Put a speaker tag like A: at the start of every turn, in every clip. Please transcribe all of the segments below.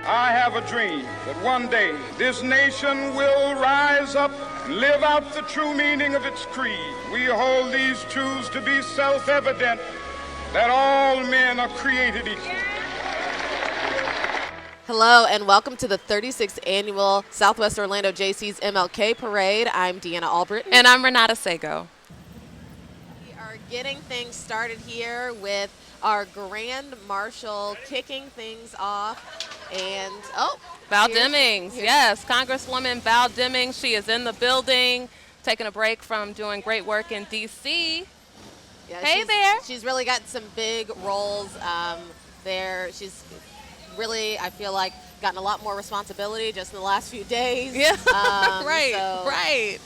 A: I have a dream that one day this nation will rise up and live out the true meaning of its creed. We hold these truths to be self-evident, that all men are created equal.
B: Hello and welcome to the 36th Annual Southwest Orlando JC's MLK Parade. I'm Deanna Albritton.
C: And I'm Renata Sago.
B: We are getting things started here with our Grand Marshal kicking things off. And,
C: Val Demings, yes, Congresswoman Val Demings. She is in the building, taking a break from doing great work in D.C.
B: Yeah,
C: hey there.
B: She's really got some big roles there. She's really, I feel like, gotten a lot more responsibility just in the last few days.
C: Yeah, right.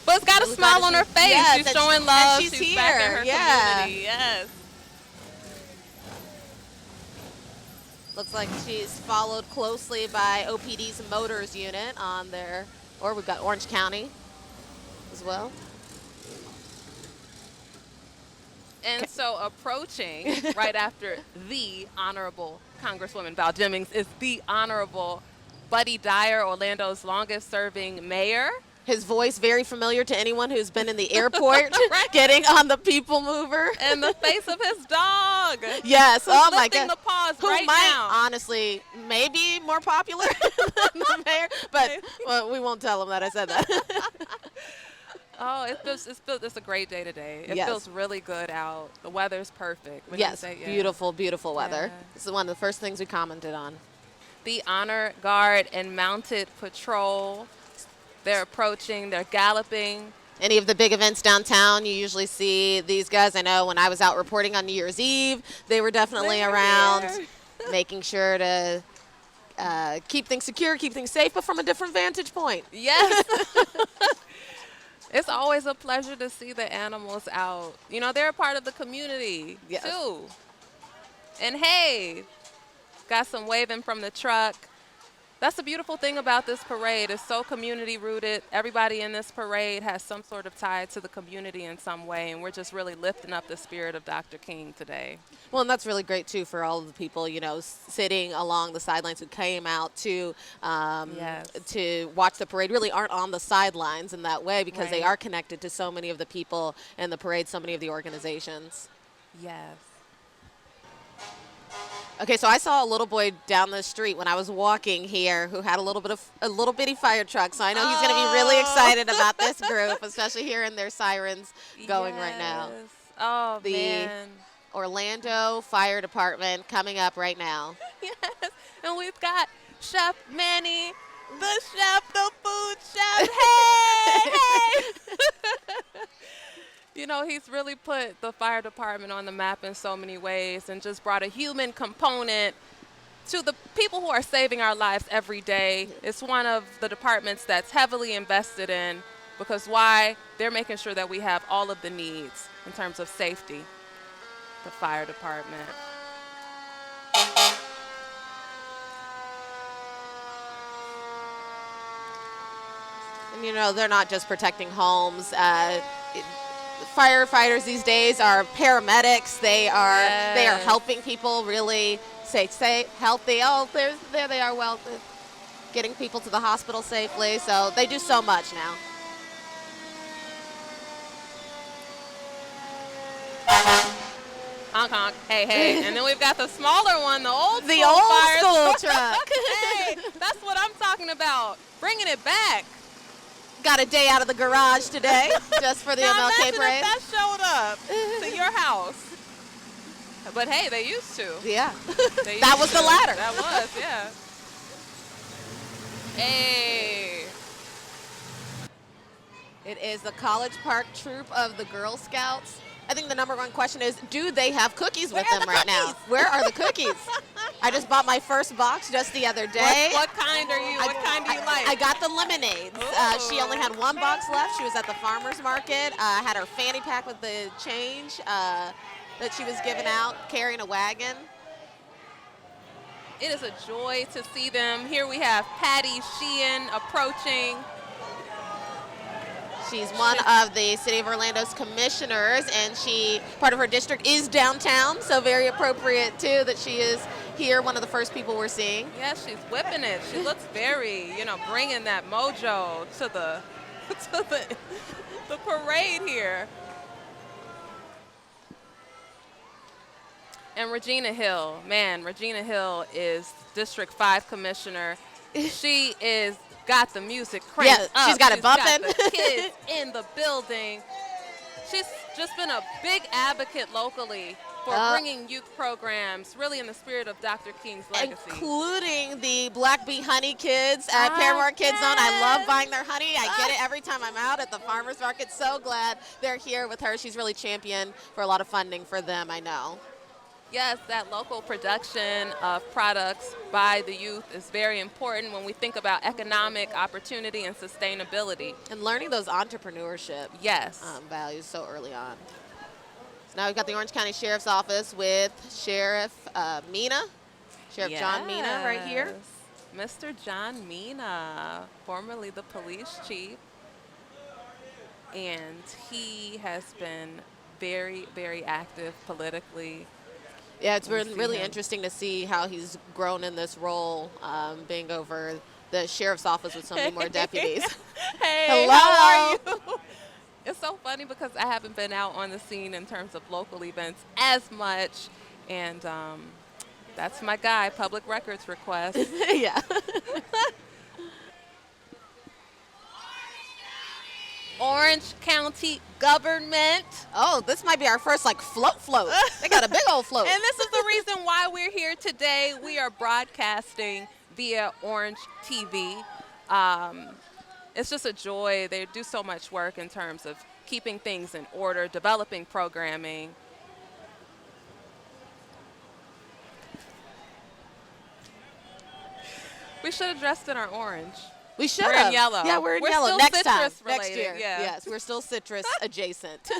C: But it's got a smile on her face.
B: Yes,
C: she's showing love.
B: She's here.
C: Back in her community. Yes.
B: Looks like she's followed closely by OPD's Motors unit on there. Or we've got Orange County as well.
C: And so approaching right after the Honorable Congresswoman Val Demings is the Honorable Buddy Dyer, Orlando's longest-serving mayor.
B: His voice very familiar to anyone who's been in the airport getting on the people mover.
C: And the face of his dog.
B: Yes. Oh, my God.
C: The paws
B: who
C: right
B: might,
C: now.
B: honestly, maybe more popular than the mayor. But well, we won't tell him that I said that.
C: Oh, it's a great day today. It
B: yes.
C: feels really good out. The weather's perfect.
B: Yes, beautiful, beautiful weather.
C: Yeah.
B: This is one of the first things we commented on.
C: The Honor Guard and Mounted Patrol, they're approaching, they're galloping.
B: Any of the big events downtown, you usually see these guys. I know when I was out reporting on New Year's Eve, they were definitely around making sure to keep things secure, keep things safe, but from a different vantage point.
C: Yes. It's always a pleasure to see the animals out. You know, they're a part of the community, too. And, hey, got some waving from the truck. That's the beautiful thing about this parade. It's so community-rooted. Everybody in this parade has some sort of tie to the community in some way, and we're just really lifting up the spirit of Dr. King today.
B: Well, and that's really great, too, for all of the people, you know, sitting along the sidelines who came out to watch the parade, really aren't on the sidelines in that way because they are connected to so many of the people in the parade, so many of the organizations.
C: Yes.
B: Okay, so I saw a little boy down the street when I was walking here who had a little bitty fire truck. So I know he's going to be really excited about this group, especially hearing their sirens going right now.
C: Oh,
B: the Orlando Fire Department coming up right now.
C: Yes, and we've got Chef Manny, the chef, the food chef. Hey, hey. You know, he's really put the fire department on the map in so many ways and just brought a human component to the people who are saving our lives every day. It's one of the departments that's heavily invested in because why? They're making sure that we have all of the needs in terms of safety, the fire department.
B: And, you know, they're not just protecting homes. Firefighters these days are paramedics. They are helping people really stay safe, healthy. Oh, there they are. Well, getting people to the hospital safely. So they do so much now.
C: Honk, honk. Hey, hey. And then we've got the smaller one, the old
B: school truck.
C: Hey, that's what I'm talking about. Bringing it back.
B: Got a day out of the garage today just for the MLK parade.
C: If that showed up to your house. But hey, they used to.
B: Yeah. That was the ladder.
C: That was, yeah. Hey.
B: It is the College Park Troop of the Girl Scouts. I think the number one question is, do they have cookies with them right now? Where are the cookies? I just bought my first box just the other day.
C: What kind are you? What kind do you like?
B: I got the lemonades. She only had one box left. She was at the farmer's market. I had her fanny pack with the change that she was giving out, carrying a wagon.
C: It is a joy to see them. Here we have Patty Sheehan approaching.
B: She's one of the City of Orlando's commissioners, and part of her district is downtown, so very appropriate, too, that she is here, one of the first people we're seeing.
C: Yeah, she's whipping it. She looks very, bringing that mojo to the the parade here. And Regina Hill, Regina Hill is District 5 Commissioner. She is got the music cranked up.
B: She's got it bumping.
C: Got the kids in the building. She's just been a big advocate locally for bringing youth programs, really in the spirit of Dr. King's legacy.
B: Including the Black Bee Honey kids at Paramore Kids Zone. I love buying their honey. I get it every time I'm out at the farmer's market. So glad they're here with her. She's really championed for a lot of funding for them, I know.
C: Yes, that local production of products by the youth is very important when we think about economic opportunity and sustainability.
B: And learning those entrepreneurship values so early on. So now we've got the Orange County Sheriff's Office with Sheriff Mina, Sheriff John Mina right here.
C: Mr. John Mina, formerly the police chief, and he has been very, very active politically.
B: Yeah, it's been really interesting to see how he's grown in this role, being over the sheriff's office with so many more deputies.
C: Hey,
B: hello.
C: How are you? It's so funny because I haven't been out on the scene in terms of local events as much, and that's my guy, public records request.
B: Yeah.
C: Orange County government.
B: Oh, this might be our first float. They got a big old float.
C: And this is the reason why we're here today. We are broadcasting via Orange TV. It's just a joy. They do so much work in terms of keeping things in order, developing programming. We should have dressed in our orange.
B: We should have.
C: We're in yellow.
B: Yeah, we're in
C: We're
B: yellow.
C: still
B: Next
C: citrus
B: time.
C: related,
B: Next year.
C: yeah.
B: Yes, we're still citrus adjacent.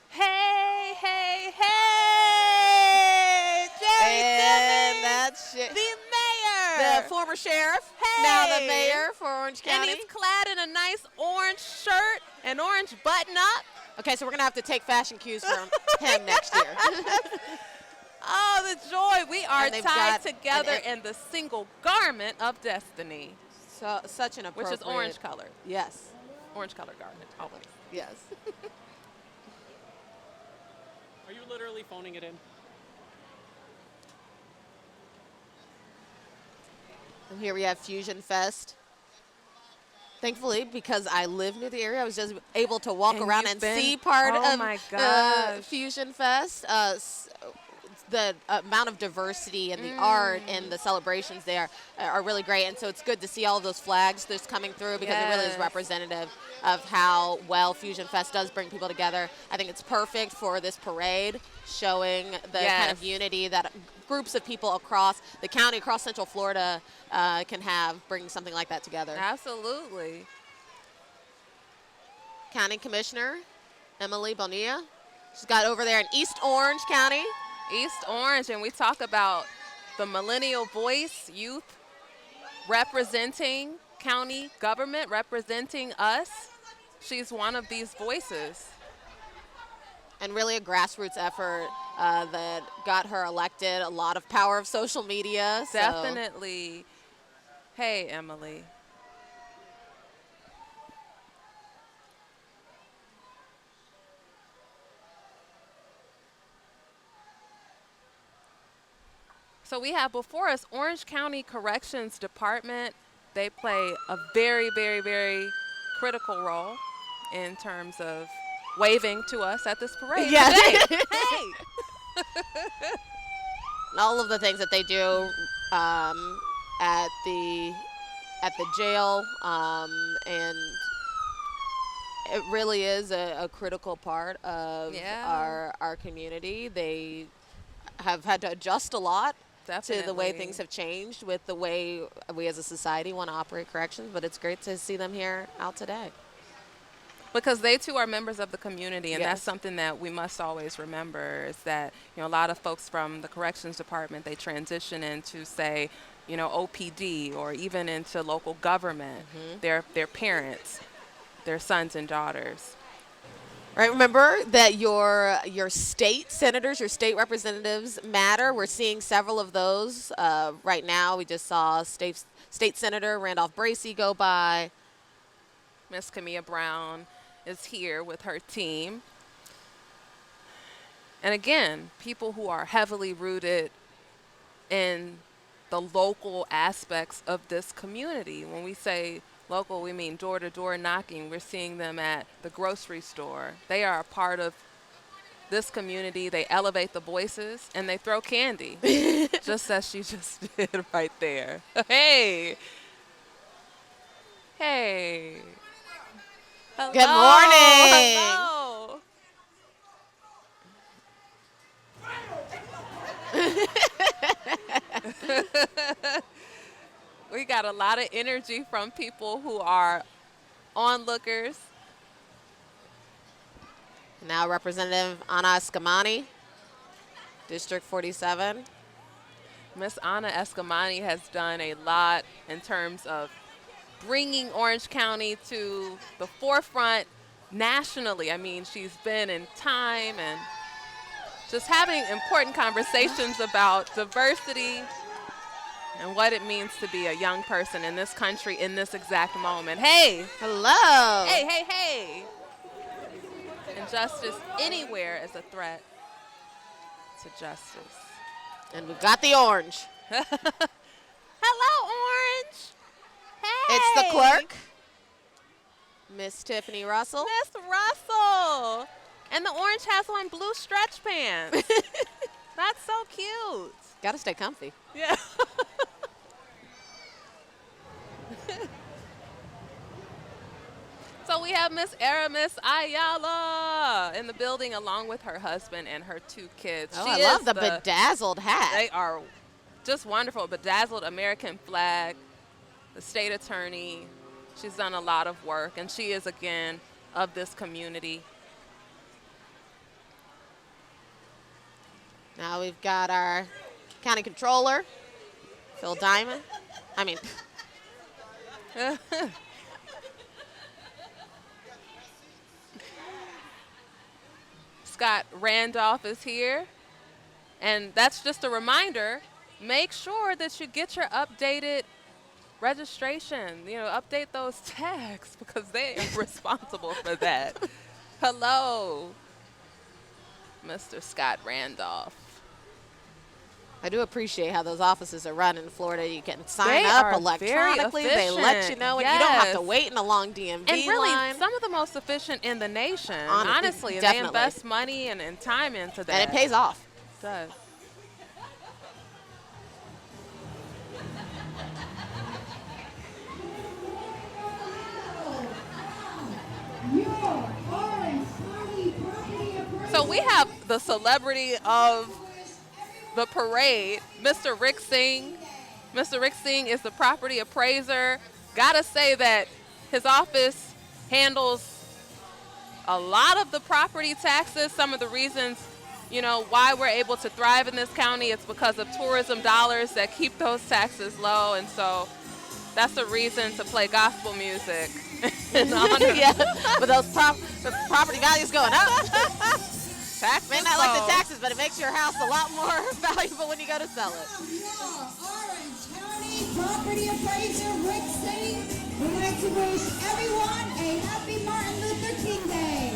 C: Hey, hey, hey! Jerry Simmons,
B: that's
C: the mayor.
B: The former sheriff,
C: hey.
B: Now the mayor for Orange County.
C: And he's clad in a nice orange shirt, an orange button-up.
B: Okay, so we're going to have to take fashion cues from him next year.
C: Oh, the joy. We are tied together in the single garment of destiny.
B: So, such an appropriate.
C: Which is orange color.
B: Yes.
C: Orange color garment, always.
B: Yes.
D: Are you literally phoning it in?
B: And here we have Fusion Fest. Thankfully, because I live near the area, I was just able to walk around and see part of Fusion Fest. The amount of diversity and the art and the celebrations there are really great. And so it's good to see all of those flags that's coming through because it really is representative of how well Fusion Fest does bring people together. I think it's perfect for this parade, showing the kind of unity that groups of people across the county, across Central Florida can have, bringing something like that together.
C: Absolutely.
B: County Commissioner Emily Bonilla. She's got over there in East Orange County.
C: East Orange, and we talk about the millennial voice, youth representing county government, representing us. She's one of these voices.
B: And really a grassroots effort that got her elected. A lot of power of social media.
C: Definitely. Hey, Emily. So we have before us Orange County Corrections Department. They play a very, very, very critical role in terms of waving to us at this parade today. Hey!
B: All of the things that they do at the jail, and it really is a critical part of our community. They have had to adjust a lot to the way things have changed with the way we as a society want to operate corrections, but it's great to see them here out today.
C: Because they too are members of the community, and that's something that we must always remember, is that a lot of folks from the corrections department, they transition into, say, OPD or even into local government, their parents, their sons and daughters.
B: Right, remember that your state senators, your state representatives matter. We're seeing several of those right now. We just saw state Senator Randolph Bracey go by.
C: Miss Camilla Brown is here with her team. And again, people who are heavily rooted in the local aspects of this community. When we say local, we mean door-to-door knocking. We're seeing them at the grocery store. They are a part of this community. They elevate the voices, and they throw candy, just as she just did right there. Hey. Hey. Hello.
B: Good morning.
C: Hello. We got a lot of energy from people who are onlookers.
B: Now Representative Ana Escamani, District 47.
C: Miss Ana Escamani has done a lot in terms of bringing Orange County to the forefront nationally. I mean, she's been in Time and just having important conversations about diversity and what it means to be a young person in this country in this exact moment. Hey!
B: Hello!
C: Hey, hey, hey! Injustice anywhere is a threat to justice.
B: And we've got the orange.
C: Hello, Orange! Hey!
B: It's the clerk, Miss Tiffany Russell.
C: Miss Russell! And the orange has on blue stretch pants. That's so cute.
B: Got to stay comfy.
C: Yeah. So we have Miss Aramis Ayala in the building along with her husband and her 2 kids.
B: Oh,
C: She
B: I
C: is
B: love the bedazzled hat.
C: They are just wonderful. Bedazzled American flag, the state attorney. She's done a lot of work, and she is, again, of this community.
B: Now we've got our county controller, Phil Diamond.
C: Scott Randolph is here. And that's just a reminder, make sure that you get your updated registration. Update those tags because they are responsible for that. Hello, Mr. Scott Randolph.
B: I do appreciate how those offices are run in Florida. You can sign
C: They
B: up
C: are
B: electronically.
C: very
B: They let you know, and you don't have to
C: Yes.
B: wait in a long DMV
C: And really,
B: line.
C: some of the most efficient in the nation.
B: Honestly,
C: Honestly, they
B: definitely.
C: invest money and time into that.
B: And it pays off.
C: It does. So we have the celebrity of the parade, Mr. Rick Singh. Mr. Rick Singh is the property appraiser. Gotta say that his office handles a lot of the property taxes. Some of the reasons, why we're able to thrive in this county, it's because of tourism dollars that keep those taxes low. And so that's a reason to play gospel music in honor.
B: Yeah, but those the property values going up.
C: Taxes
B: May not like
C: low.
B: the taxes, but it makes your house a lot more valuable when you go to sell it.
E: Orange County property appraiser Rick Singh would like to wish everyone a happy Martin Luther King Day.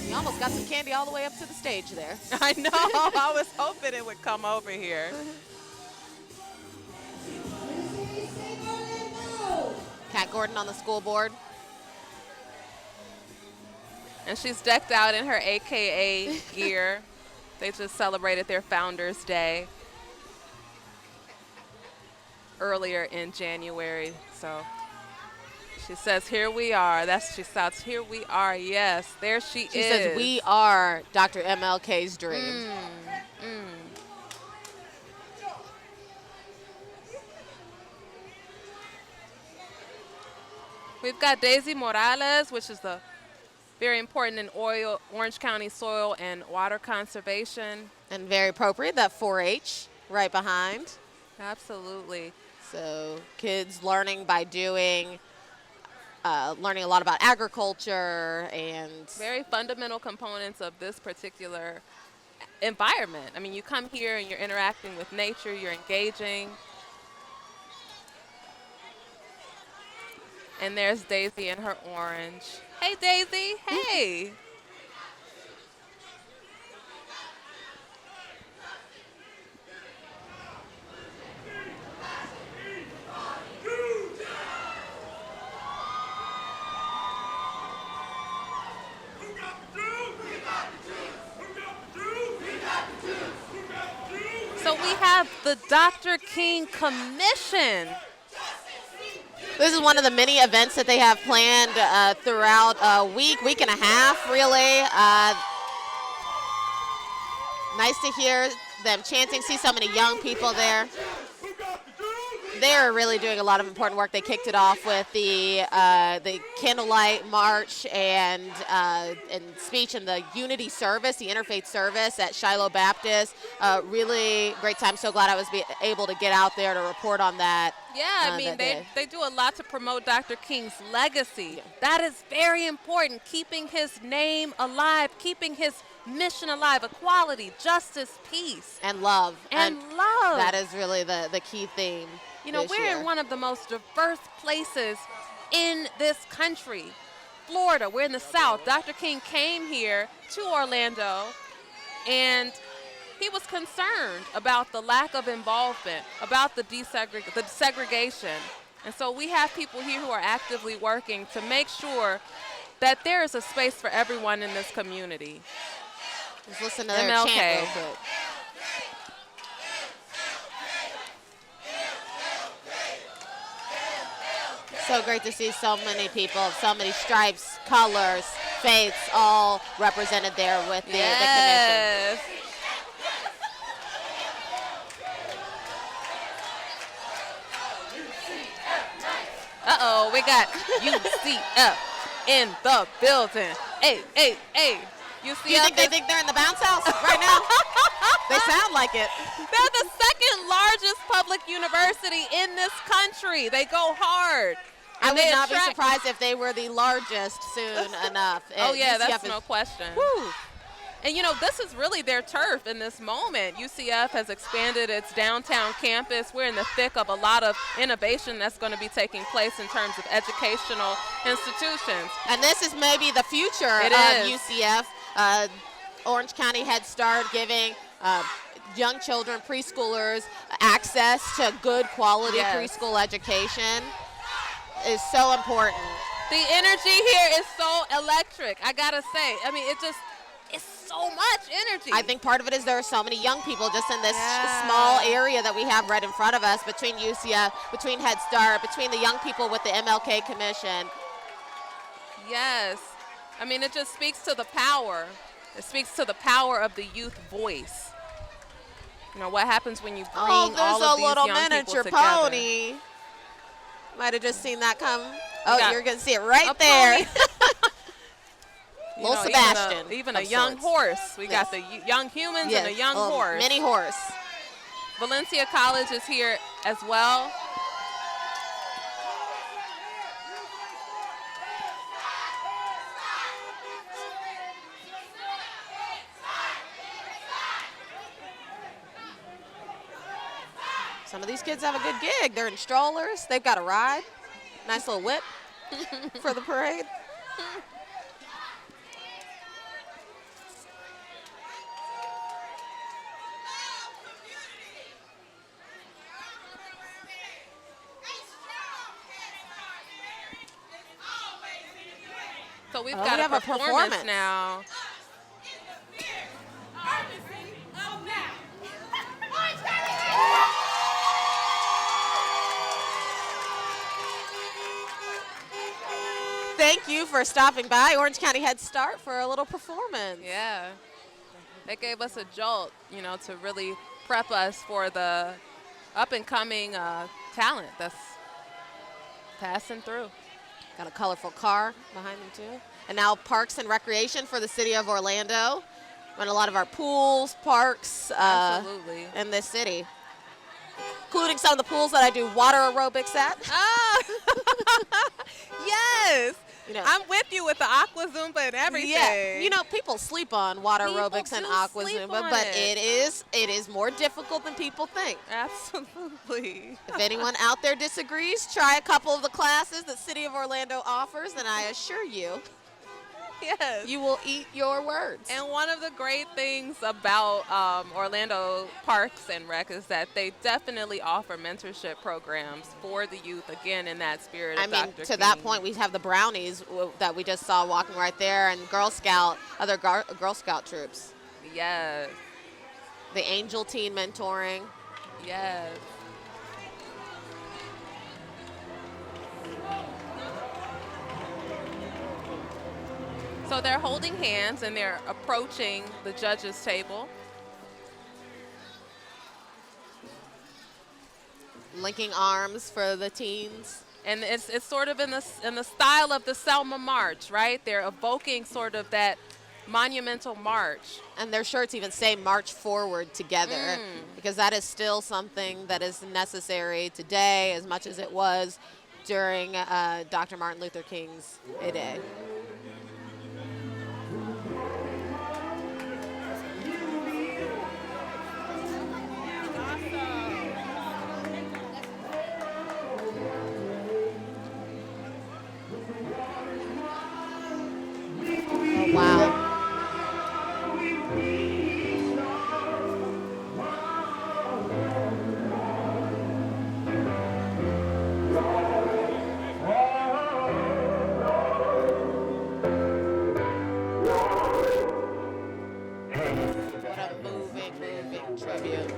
B: You almost got some candy all the way up to the stage there.
C: I know. I was hoping it would come over here.
B: Kat Gordon on the school board.
C: And she's decked out in her AKA gear. They just celebrated their Founders Day earlier in January. So she says, here we are. She shouts, here we are. Yes, there she is.
B: She says, we are Dr. MLK's dream.
C: We've got Daisy Morales, which is the very important in Orange County soil and water conservation.
B: And very appropriate, that 4-H right behind.
C: Absolutely.
B: So kids learning by doing, learning a lot about agriculture and
C: Very fundamental components of this particular environment. I mean, you come here and you're interacting with nature, you're engaging. And there's Daisy in her orange. Hey, Daisy. Hey. So we have the Dr. King Commission.
B: this is one of the many events that they have planned throughout a week and a half, really. Nice to hear them chanting, see so many young people there. They're really doing a lot of important work. They kicked it off with the candlelight march and speech and the unity service, the interfaith service at Shiloh Baptist. Really great time. So glad I was able to get out there to report on that.
C: Yeah, I mean, they do a lot to promote Dr. King's legacy.
B: Yeah.
C: That is very important, keeping his name alive, keeping his mission alive, equality, justice, peace.
B: And love.
C: And love.
B: That is really the key theme.
C: You know,
B: this
C: we're
B: year.
C: in one of the most diverse places in this country. Florida, we're in the South. Dr. King came here to Orlando, and he was concerned about the lack of involvement, about the segregation. And so we have people here who are actively working to make sure that there is a space for everyone in this community.
B: Let's listen to their
C: MLK.
B: chant real quick. So great to see so many people, so many stripes, colors, faiths, all represented there with the commission.
C: Uh-oh, we got UCF in the building. Hey, hey, hey.
B: You think they think they're in the bounce house right now? They sound like it.
C: They're the second largest public university in this country. They go hard.
B: I would not be surprised if they were the largest soon enough.
C: Oh, yeah,
B: UCF
C: that's no question.
B: Woo.
C: And, you know, this is really their turf in this moment. UCF has expanded its downtown campus. We're in the thick of a lot of innovation that's going to be taking place in terms of educational institutions.
B: And this is maybe the future of UCF. Orange County Head Start giving young children, preschoolers, access to good quality preschool education is so important.
C: The energy here is so electric, I gotta say. I mean, it's so much energy.
B: I think part of it is there are so many young people just in this small area that we have right in front of us, between UCF, between Head Start, between the young people with the MLK Commission.
C: Yes. I mean, it just speaks to the power. It speaks to the power of the youth voice. You know, what happens when you bring all of these young people together.
B: Oh, there's a little miniature pony. Might have just seen that come. Oh, you're going to see it right there. Little Sebastian.
C: Even a young horse. We got the young humans and a young horse.
B: Mini horse.
C: Valencia College is here as well.
B: Some of these kids have a good gig. They're in strollers. They've got a ride. Nice little whip for the parade.
C: So we've got a performance now.
B: Thank you for stopping by Orange County Head Start for a little performance.
C: Yeah. They gave us a jolt, you know, to really prep us for the up-and-coming talent that's passing through.
B: Got a colorful car behind them, too. And now Parks and Recreation for the city of Orlando. And a lot of our pools, parks
C: Absolutely.
B: in this city. Including some of the pools that I do water aerobics at.
C: Oh, yes.
B: You know,
C: I'm with you with the aqua Zumba and everything.
B: yeah, you know, people sleep on water
C: People
B: aerobics and
C: do
B: aqua
C: sleep
B: Zumba,
C: on
B: but
C: it.
B: it is more difficult than people think.
C: Absolutely.
B: If anyone out there disagrees, try a couple of the classes that City of Orlando offers, and I assure you,
C: Yes.
B: you will eat your words.
C: And one of the great things about Orlando Parks and Rec is that they definitely offer mentorship programs for the youth, again, in that spirit of
B: I mean,
C: Dr.
B: to
C: King.
B: that point, we have the brownies that we just saw walking right there, and other Girl Scout troops.
C: Yes.
B: The Angel Teen mentoring.
C: Yes. So they're holding hands and they're approaching the judges' table.
B: Linking arms for the teens.
C: And it's sort of in the style of the Selma March, right? They're evoking sort of that monumental march.
B: And their shirts even say march forward together, because that is still something that is necessary today as much as it was during Dr. Martin Luther King's day. Oh, wow. What a moving tribute.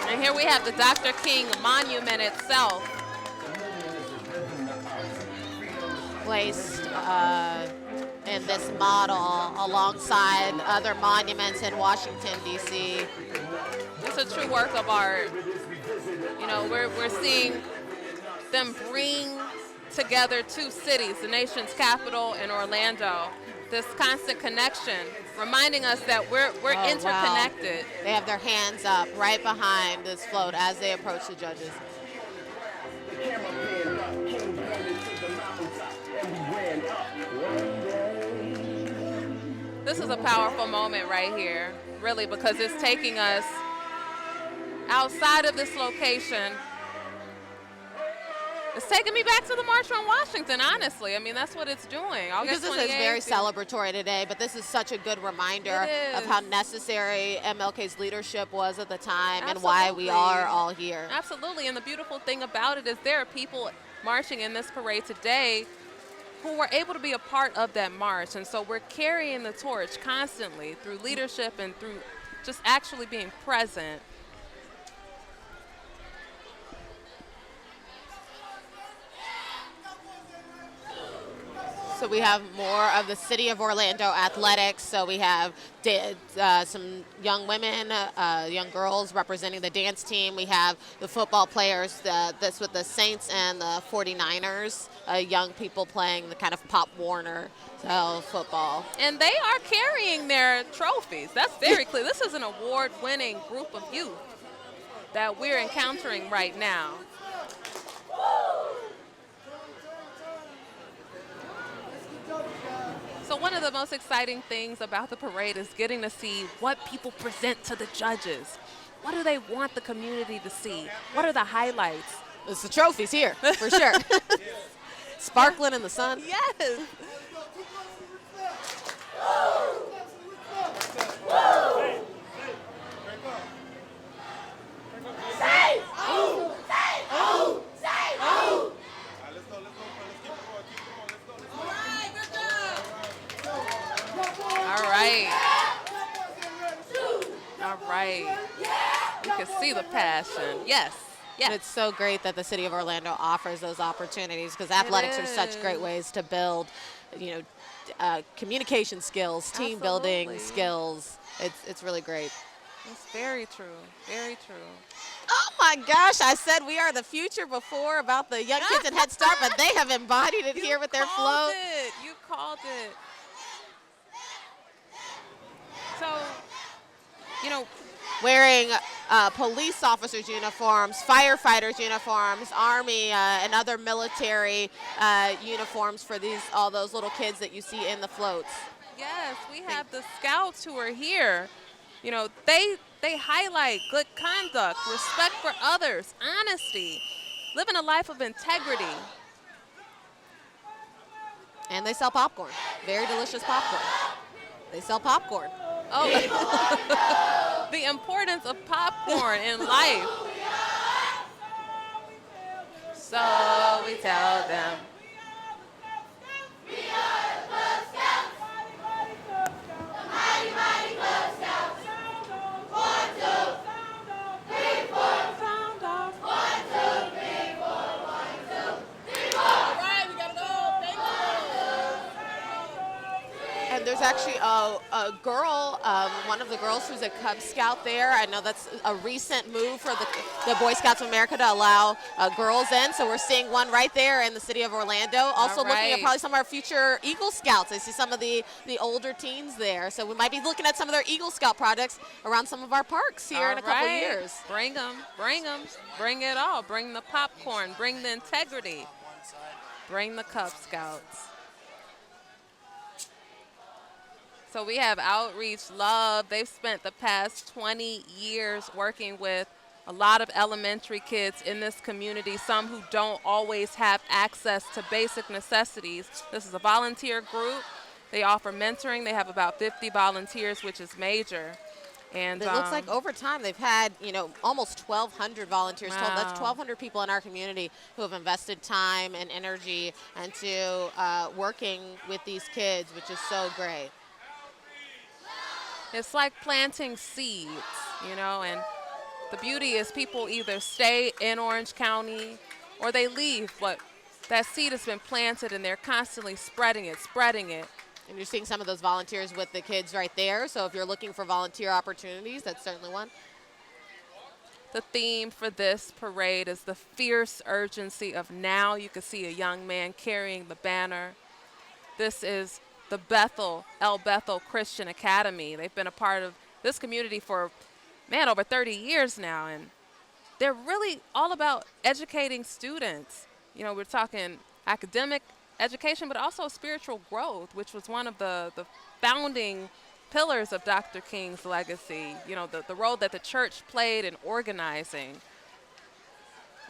C: And here we have the Dr. King monument itself.
B: Placed in this model alongside other monuments in Washington, D.C.
C: It's a true work of art. You know, we're seeing them bring together two cities, the nation's capital and Orlando, this constant connection, reminding us that we're interconnected.
B: Wow. They have their hands up right behind this float as they approach the judges.
C: This is a powerful moment right here, really, because it's taking us outside of this location. It's taking me back to the March on Washington, honestly. I mean, that's what it's doing.
B: Because this is very celebratory today, but this is such a good reminder of how necessary MLK's leadership was at the time. Absolutely. And why we are all here.
C: Absolutely, and the beautiful thing about it is there are people marching in this parade today who were able to be a part of that march. And so we're carrying the torch constantly through leadership and through just actually being present.
B: So we have more of the City of Orlando athletics. So we have some young women, young girls representing the dance team. We have the football players, that's with the Saints and the 49ers, young people playing the kind of Pop Warner style football.
C: And they are carrying their trophies. That's very clear. This is an award-winning group of youth that we're encountering right now. So one of the most exciting things about the parade is getting to see what people present to the judges. What do they want the community to see? What are the highlights?
B: It's the trophies here, for sure. Sparkling in the sun.
C: Yes. All right. You can see the passion. Yes. Yes.
B: And it's so great that the City of Orlando offers those opportunities, because athletics are such great ways to build, communication skills, team building skills. It's really great.
C: It's very true. Very true.
B: Oh my gosh, I said we are the future before about the young kids in Head Start, but they have embodied it here with their float.
C: You called it. So, you know,
B: Wearing police officers' uniforms, firefighters' uniforms, Army and other military uniforms for all those little kids that you see in the floats.
C: yes, we have the scouts who are here. You know, they highlight good conduct, respect for others, honesty, living a life of integrity.
B: And they sell popcorn. Very delicious popcorn. They sell popcorn.
C: Oh, the importance of popcorn in life. So we tell them.
B: And there's actually a girl, one of the girls who's a Cub Scout there. I know that's a recent move for the Boy Scouts of America to allow girls in. So we're seeing one right there in the city of Orlando. Also looking at probably some of our future Eagle Scouts. I see some of the older teens there. So we might be looking at some of their Eagle Scout projects around some of our parks here in a couple years.
C: Bring them, bring them, bring it all. Bring the popcorn, bring the integrity, bring the Cub Scouts. So we have Outreach Love. They've spent the past 20 years working with a lot of elementary kids in this community, some who don't always have access to basic necessities. This is a volunteer group. They offer mentoring. They have about 50 volunteers, which is major. And
B: it looks like over time they've had, almost 1,200 volunteers total. That's 1,200 people in our community who have invested time and energy into working with these kids, which is so great.
C: It's like planting seeds, and the beauty is people either stay in Orange County or they leave, but that seed has been planted and they're constantly spreading it.
B: And you're seeing some of those volunteers with the kids right there. So if you're looking for volunteer opportunities, that's certainly one.
C: The theme for this parade is the fierce urgency of now. You can see a young man carrying the banner. This is the El Bethel Christian Academy. They've been a part of this community for, over 30 years now. And they're really all about educating students. We're talking academic education, but also spiritual growth, which was one of the founding pillars of Dr. King's legacy. The role that the church played in organizing.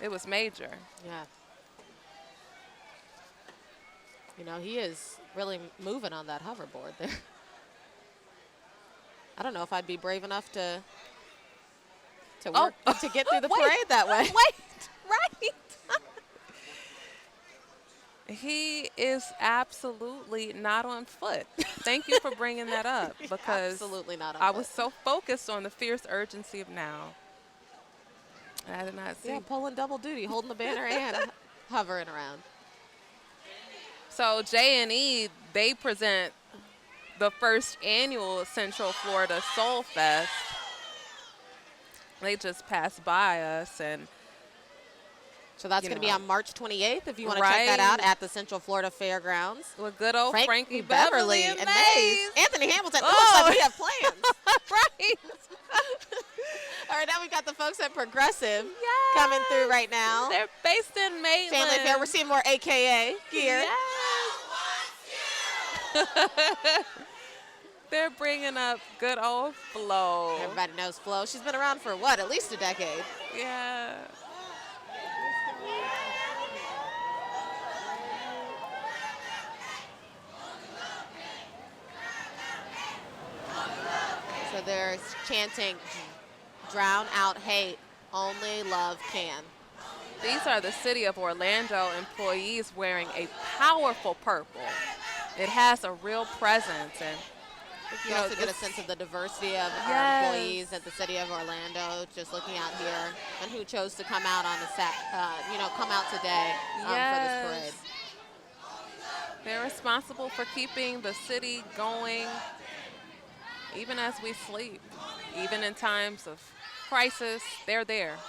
C: It was major.
B: Yeah. He is really moving on that hoverboard there. I don't know if I'd be brave enough to work to get through the parade that way.
C: Right. He is absolutely not on foot. Thank you for bringing that up, because
B: absolutely not on
C: I
B: foot.
C: was so focused on the fierce urgency of now. I did not see.
B: Yeah, pulling double duty, holding the banner and hovering around.
C: So J&E, they present the first annual Central Florida Soul Fest. They just passed by us, and
B: so that's going to be on March 28th if you want to check that out at the Central Florida Fairgrounds.
C: With good old Frankie Beverly and
B: Mays. Anthony Hamilton. It looks like we have plans.
C: Right.
B: All right, now we've got the folks at Progressive coming through right now.
C: They're based in Maitland.
B: Family Fair. We're seeing more AKA gear.
C: Yes. They're bringing up good old Flo.
B: Everybody knows Flo. She's been around for what, at least a decade.
C: Yeah.
B: So they're chanting, drown out hate, only love can.
C: These are the City of Orlando employees wearing a powerful purple. It has a real presence, and
B: you also get a sense of the diversity of our employees at the City of Orlando. Just looking out here, and who chose to come out on the come out today for this parade.
C: They're responsible for keeping the city going, even as we sleep, even in times of crisis. They're there.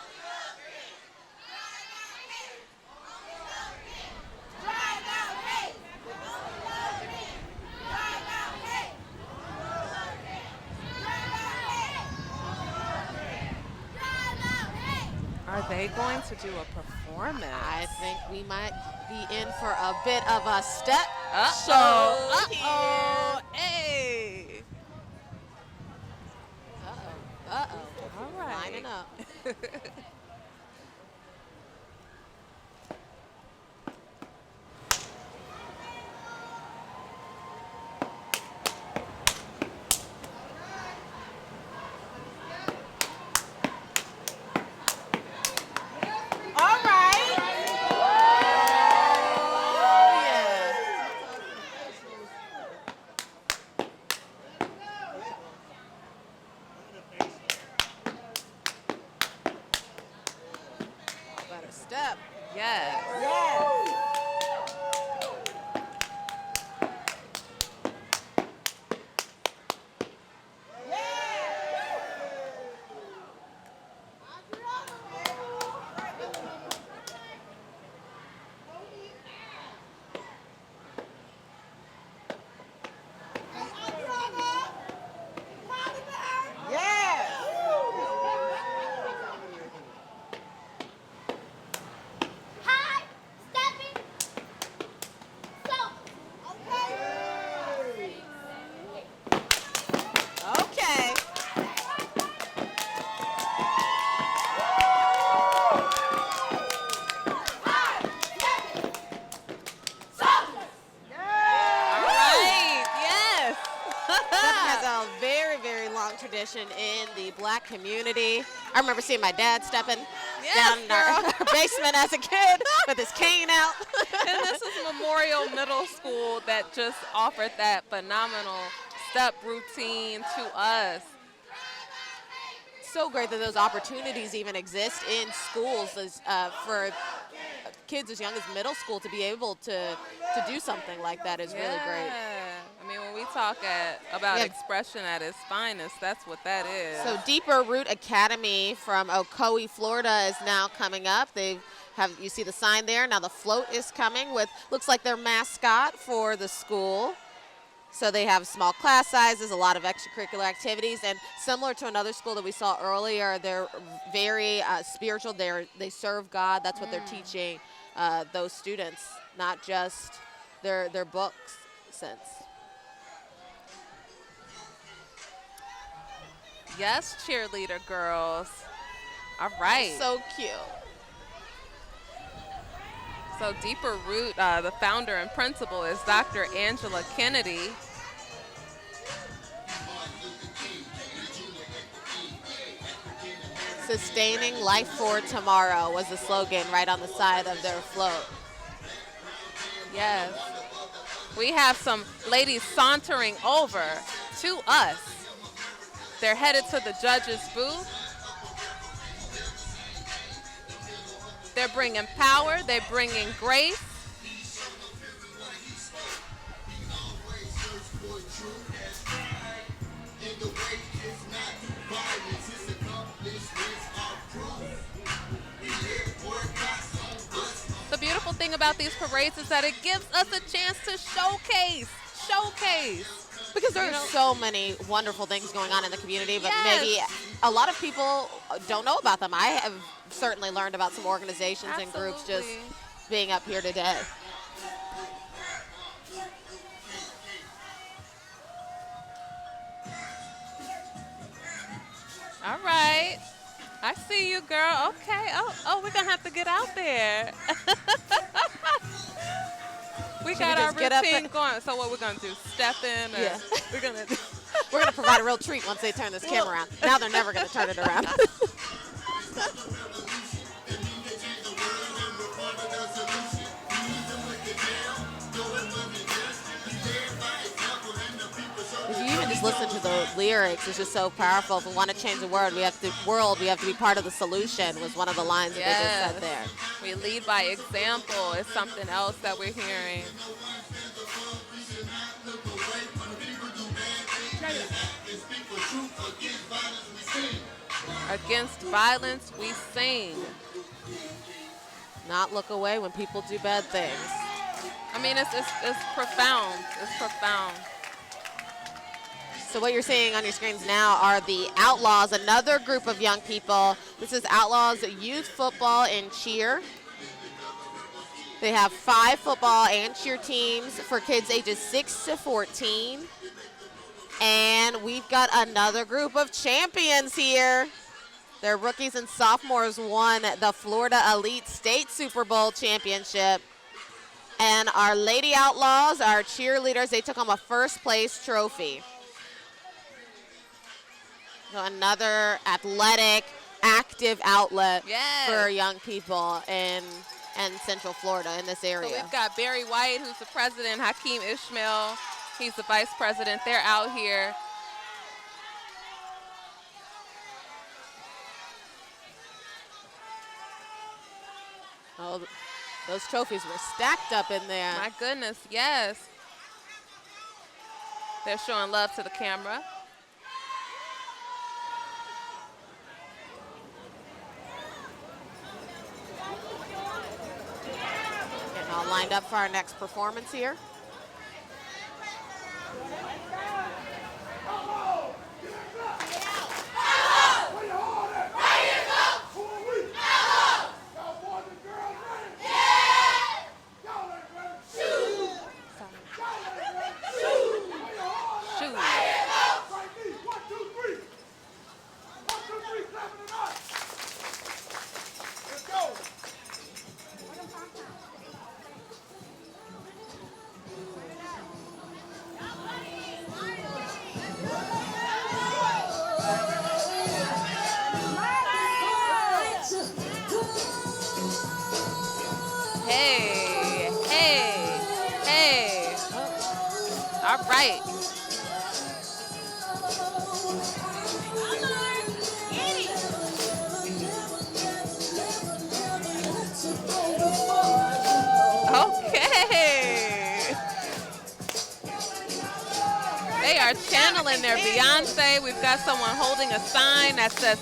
C: Are they going to do a performance?
B: I think we might be in for a bit of a step
C: Uh-oh.
B: show
C: Uh-oh.
B: here.
C: Hey.
B: Uh-oh.
C: All right.
B: Lining up.
E: All right.
B: Oh, yeah. Better step.
C: Yes.
E: High, stepping, so, okay.
B: Okay.
C: All right. Yes.
B: Step has a very, very long tradition in the Black community. I remember seeing my dad stepping down in our basement as a kid with his cane out.
C: And this is Memorial Middle School that just offered that phenomenal step routine to us.
B: So great that those opportunities even exist in schools for kids as young as middle school to be able to do something like that is really great.
C: I mean, when we talk about
B: Yeah.
C: expression at its finest, that's what that is.
B: So Deeper Root Academy from Ocoee, Florida is now coming up. You see the sign there. Now the float is coming with, looks like their mascot for the school. So they have small class sizes, a lot of extracurricular activities, and similar to another school that we saw earlier, they're very spiritual. They serve God. That's what they're teaching those students, not just their books sense.
C: Yes, cheerleader girls. All right.
B: So cute.
C: So Deeper Root, the founder and principal is Dr. Angela Kennedy.
B: Sustaining life for tomorrow was the slogan right on the side of their float.
C: Yes. We have some ladies sauntering over to us. They're headed to the judge's booth. They're bringing power. They're bringing grace. The beautiful thing about these parades is that it gives us a chance to showcase.
B: Because there are so many wonderful things going on in the community, but
C: Yes.
B: maybe a lot of people don't know about them. I have certainly learned about some organizations and groups just
C: Absolutely.
B: being up here today.
C: All right. I see you, girl. Okay. Oh, we're going to have to get out there. We got our
B: just get up
C: routine
B: and-
C: going. So what we're going to do? Step in? Or
B: Yeah.
C: We're going to
B: We're going to provide a real treat once they turn this camera around. Now they're never going to turn it around. If you even just listen to the lyrics, it's just so powerful. If we want to change the world, we have to be part of the solution, was one of the lines that they just said there.
C: We lead by example is something else that we're hearing. Against violence, we sing.
B: Not look away when people do bad things.
C: I mean, it's profound. It's profound.
B: So what you're seeing on your screens now are the Outlaws, another group of young people. This is Outlaws Youth Football and Cheer. They have 5 football and cheer teams for kids ages 6 to 14. And we've got another group of champions here. Their rookies and sophomores won the Florida Elite State Super Bowl championship. And our Lady Outlaws, our cheerleaders, they took home a first place trophy. So another athletic, active outlet for young people in Central Florida in this area.
C: So we've got Barry White, who's the president, Hakeem Ishmael, he's the vice president. They're out here.
B: Oh, those trophies were stacked up in there.
C: My goodness, yes. They're showing love to the camera.
B: Getting all lined up for our next performance here.
C: All right. Okay. They are channeling their Beyonce. We've got someone holding a sign that says,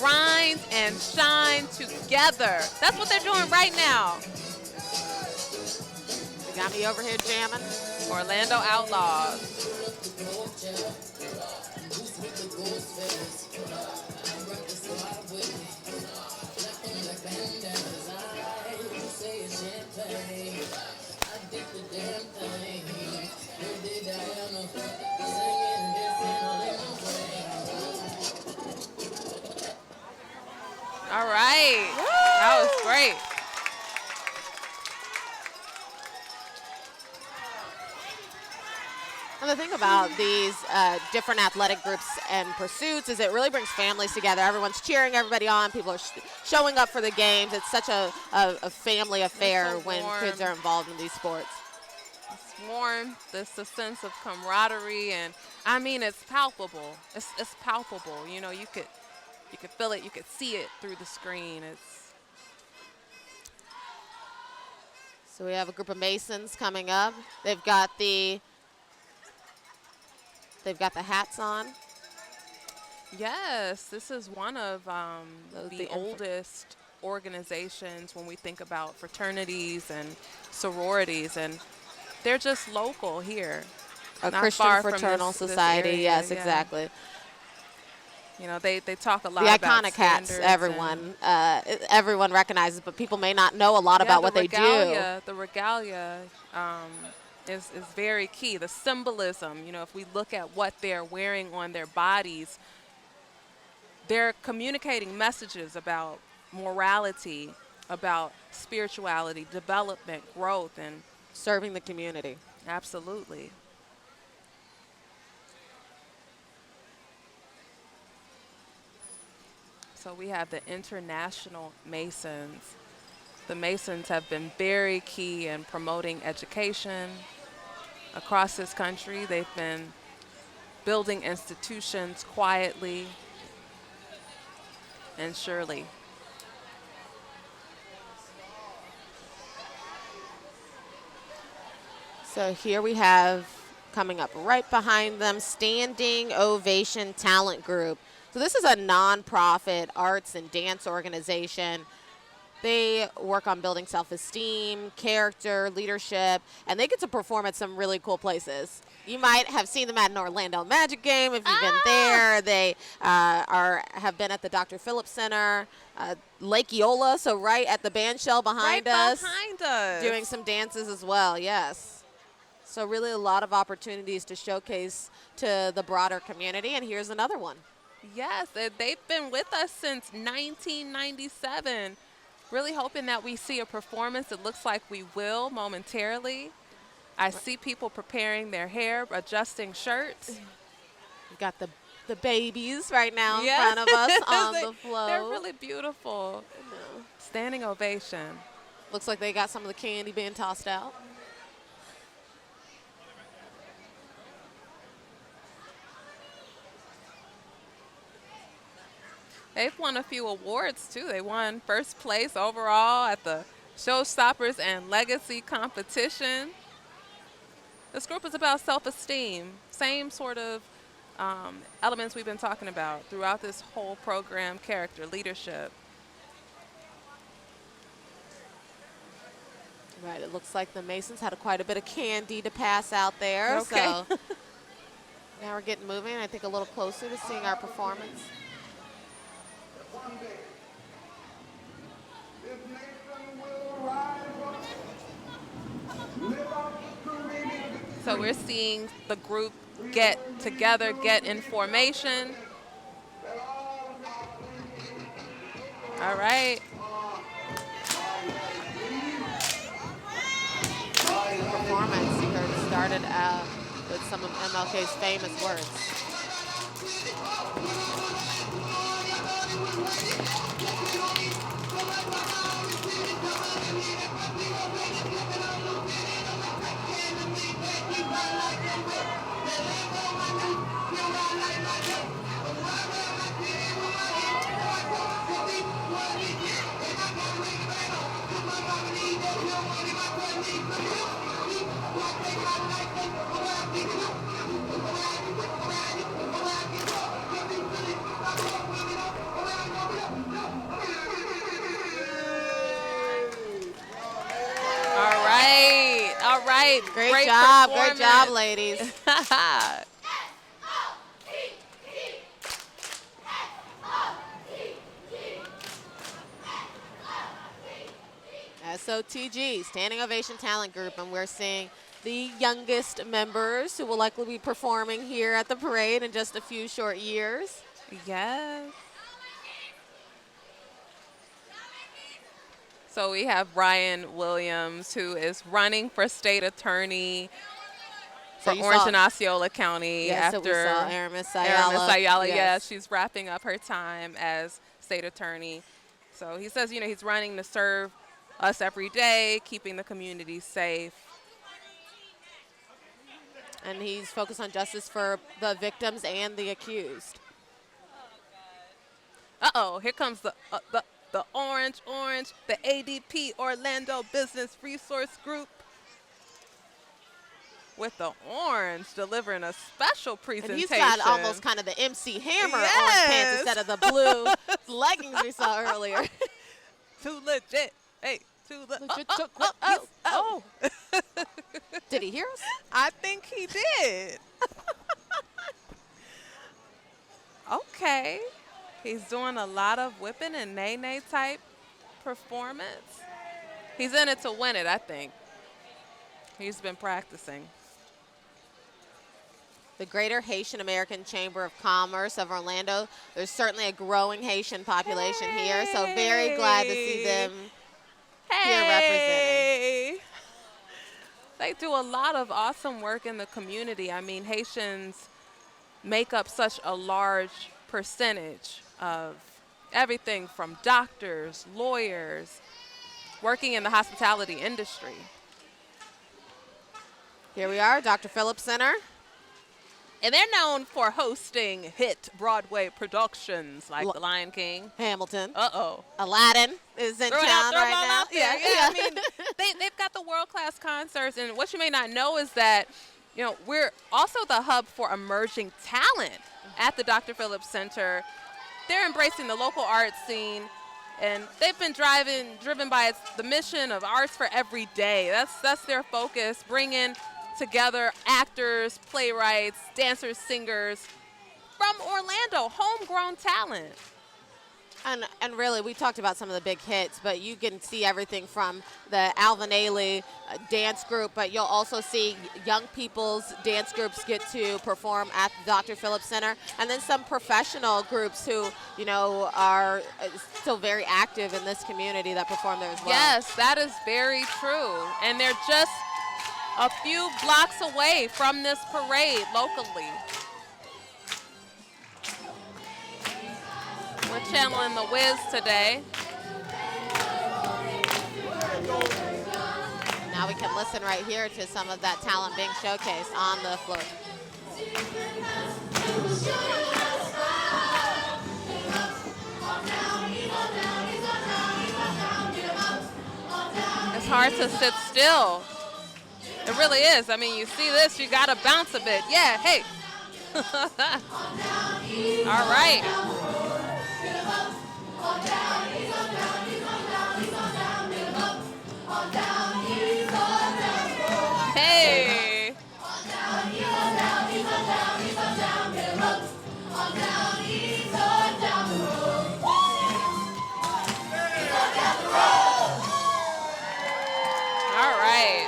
C: "Grind and shine together." That's what they're doing right now.
B: You got me over here jamming.
C: Orlando Outlaws. All right. Woo! That was great.
B: And the thing about these different athletic groups and pursuits is it really brings families together. Everyone's cheering everybody on. People are showing up for the games. It's such a family affair
C: so
B: when kids are involved in these sports.
C: It's warm. There's a sense of camaraderie, and I mean, it's palpable. It's palpable. You know, you could feel it. You could see it through the screen.
B: So we have a group of Masons coming up. They've got the hats on.
C: Yes, this is one of the oldest organizations when we think about fraternities and sororities, and they're just local here.
B: A
C: not
B: Christian
C: far
B: fraternal
C: from this
B: society,
C: area,
B: yes,
C: yeah.
B: exactly.
C: You know, they talk a lot
B: the
C: about
B: iconic hats, everyone recognizes, but people may not know a lot about what they do.
C: The regalia is very key. The symbolism, you know, if we look at what they're wearing on their bodies, they're communicating messages about morality, about spirituality, development, growth, and
B: serving the community.
C: Absolutely. So we have the International Masons. The Masons have been very key in promoting education across this country. They've been building institutions quietly and surely.
B: So here we have, coming up right behind them, Standing Ovation Talent Group. So this is a nonprofit arts and dance organization They work on building self-esteem, character, leadership, and they get to perform at some really cool places. You might have seen them at an Orlando Magic game if you've been there. They have been at the Dr. Phillips Center, Lake Eola, so right at the band shell behind us. Doing some dances as well, yes. So really a lot of opportunities to showcase to the broader community, and here's another one.
C: Yes, they've been with us since 1997. Really hoping that we see a performance. It looks like we will momentarily. I see people preparing their hair, adjusting shirts.
B: We've got the babies right now in front of us on the floor.
C: They're really beautiful. Standing ovation.
B: Looks like they got some of the candy being tossed out.
C: They've won a few awards, too. They won first place overall at the Showstoppers and Legacy competition. This group is about self-esteem, same sort of elements we've been talking about throughout this whole program, character, leadership.
B: Right, it looks like the Masons had quite a bit of candy to pass out there.
C: Okay.
B: So now we're getting moving, I think a little closer to seeing our performance.
C: So we're seeing the group get together, get in formation. All right.
B: Performance, you heard, started out with some of MLK's famous words.
C: All right.
B: Great job, ladies. SOTG, Standing Ovation Talent Group, and we're seeing the youngest members who will likely be performing here at the parade in just a few short years.
C: Yes. So we have Ryan Williams, who is running for state attorney for Orange and Osceola County.
B: Yes,
C: after
B: so we saw Aramis Ayala.
C: Yes, she's wrapping up her time as state attorney. So he says, he's running to serve us every day, keeping the community safe.
B: And he's focused on justice for the victims and the accused.
C: Uh-oh, here comes the orange, the ADP Orlando Business Resource Group with the orange delivering a special presentation.
B: And he's got almost kind of the MC Hammer orange pants instead of the blue leggings we saw earlier.
C: Too legit. Hey, too legit. Oh.
B: Did he hear us?
C: I think he did. Okay. He's doing a lot of whipping and nay-nay type performance. He's in it to win it, I think. He's been practicing.
B: The Greater Haitian American Chamber of Commerce of Orlando. There's certainly a growing Haitian population here, so very glad to see them here representing.
C: They do a lot of awesome work in the community. I mean, Haitians make up such a large percentage of everything from doctors, lawyers, working in the hospitality industry.
B: Here we are, Dr. Phillips Center.
C: And they're known for hosting hit Broadway productions like The Lion King.
B: Hamilton.
C: Uh-oh.
B: Aladdin is in town right now.
C: Yeah. I mean, they've got the world-class concerts. And what you may not know is that, we're also the hub for emerging talent at the Dr. Phillips Center. They're embracing the local art scene And they've been driven by the mission of Arts for Every Day. That's their focus, bringing together actors, playwrights, dancers, singers from Orlando, homegrown talent.
B: And really, we talked about some of the big hits, but you can see everything from the Alvin Ailey dance group, but you'll also see young people's dance groups get to perform at the Dr. Phillips Center, and then some professional groups who, you know, are still very active in this community that perform there as well.
C: Yes, that is very true. And they're just a few blocks away from this parade locally. We're channeling the Wiz today.
B: Now we can listen right here to some of that talent being showcased on the floor.
C: It's hard to sit still. It really is. I mean, you see this, you gotta bounce a bit. Yeah, hey. All right. Hey. All right.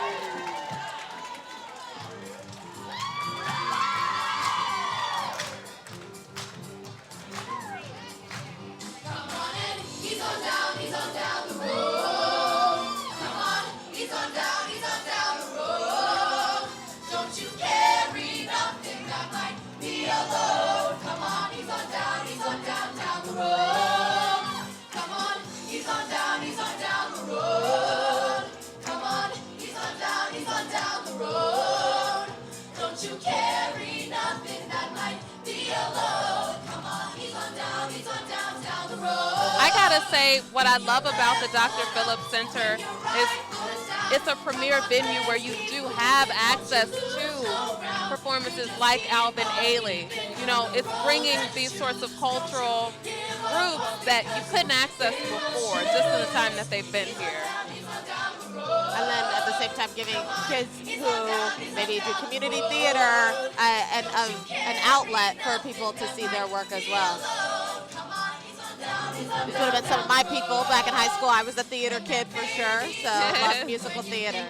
C: I gotta say, what I love about the Dr. Phillips Center is it's a premier venue where you do have access to performances like Alvin Ailey. You know, it's bringing these sorts of cultural groups that you couldn't access before, just in the time that they've been here.
B: And then at the same time giving kids who maybe do community theater an outlet for people to see their work as well. These would have been some of my people back in high school. I was a theater kid for sure, so I love musical theater.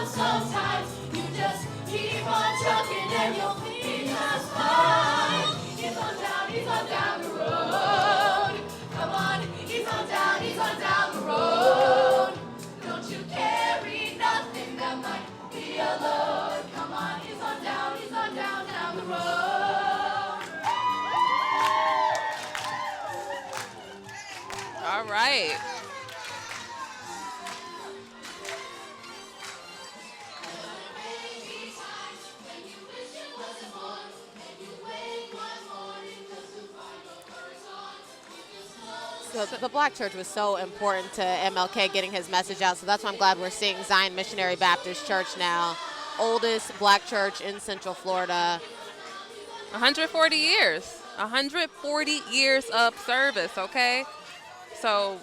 E: Sometimes you just keep on trucking and you'll be just fine. He's on down the road. Come on, he's on down the road. Don't you carry nothing that might be a load. Come on, he's on down the road.
C: All right.
B: So the Black Church was so important to MLK getting his message out, so that's why I'm glad we're seeing Zion Missionary Baptist Church now, oldest Black church in Central Florida.
C: 140 years. 140 years of service, okay? So,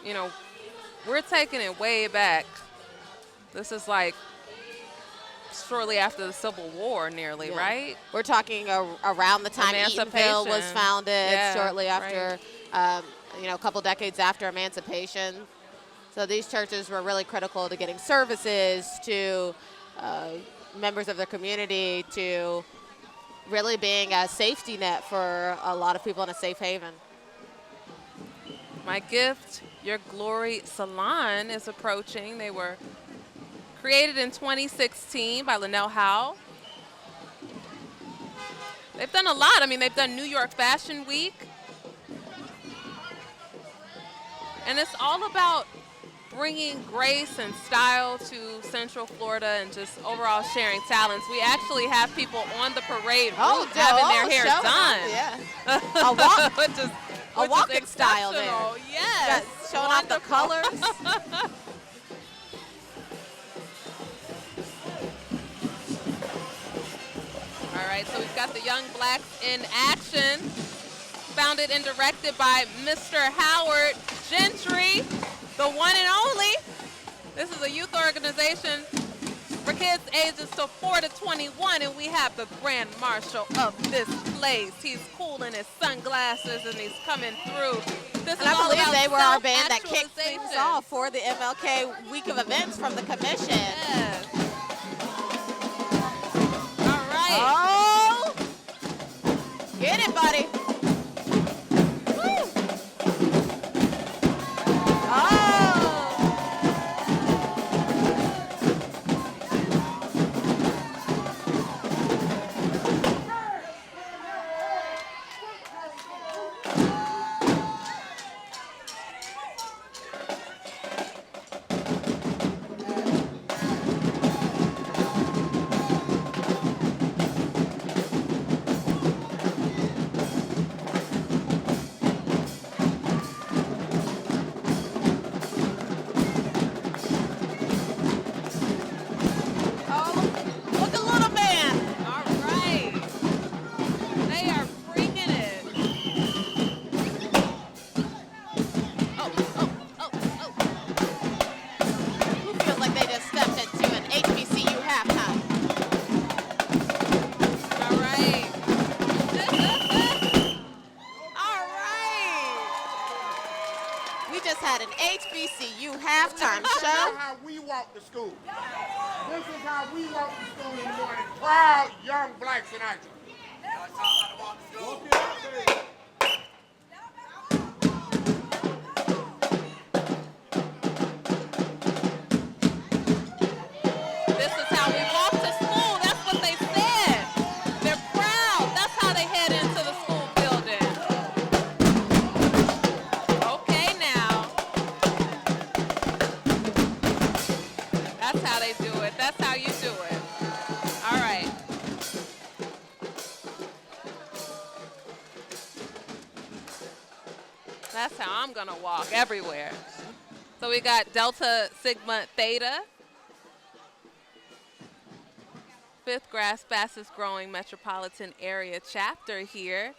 C: you know, we're taking it way back. This is like shortly after the Civil War, nearly, right?
B: We're talking around the time Eatonville was founded, shortly after, you know, a couple decades after emancipation. So these churches were really critical to getting services to members of the community, to really being a safety net for a lot of people in a safe haven.
C: My Gift, Your Glory Salon is approaching. They were created in 2016 by Linnell Howe. They've done a lot. I mean, they've done New York Fashion Week. And it's all about bringing grace and style to Central Florida and just overall sharing talents. We actually have people on the parade route having their hair done.
B: Yeah. A walking style there.
C: Yes.
B: Showing off the colors.
C: right, so we've got the Young Blacks in action. Founded and directed by Mr. Howard Gentry, the one and only. This is a youth organization for kids ages to 4 to 21, and we have the Grand Marshal of this place. He's cool in his sunglasses, and he's coming through. This is
B: I
C: all
B: believe
C: about
B: they were our band that kicked
C: self-actualization.
B: things off for the MLK week of events from the commission.
C: Yes. All right.
B: Oh! Get it, buddy. Woo! Oh! HBCU halftime
F: This
B: show.
F: is how we walk to school. This is how we walk to school in the morning. Proud young blacks in action.
C: This is how we walk to school. That's what they said. They're proud. That's how they head into the school building. Okay, now. That's how they do it. That's how you do it. All right. That's how I'm going to walk everywhere. So we got Delta Sigma Theta. Fifth Grass fastest growing metropolitan area chapter here.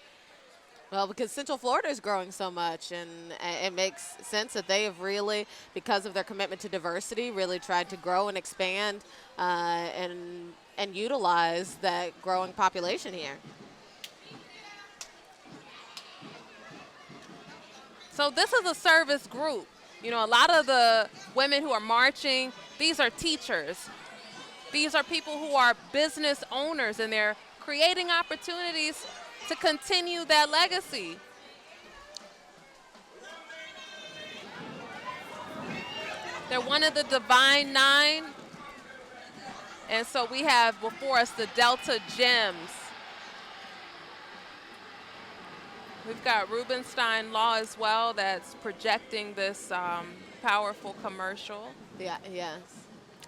B: Well, because Central Florida is growing so much, and it makes sense that they have really, because of their commitment to diversity, really tried to grow and expand and utilize that growing population here.
C: So this is a service group. You know, a lot of the women who are marching, these are teachers. These are people who are business owners, and they're creating opportunities to continue that legacy. They're one of the Divine Nine. And so we have before us the Delta Gems. We've got Rubenstein Law as well that's projecting this powerful commercial.
B: Yeah, yes.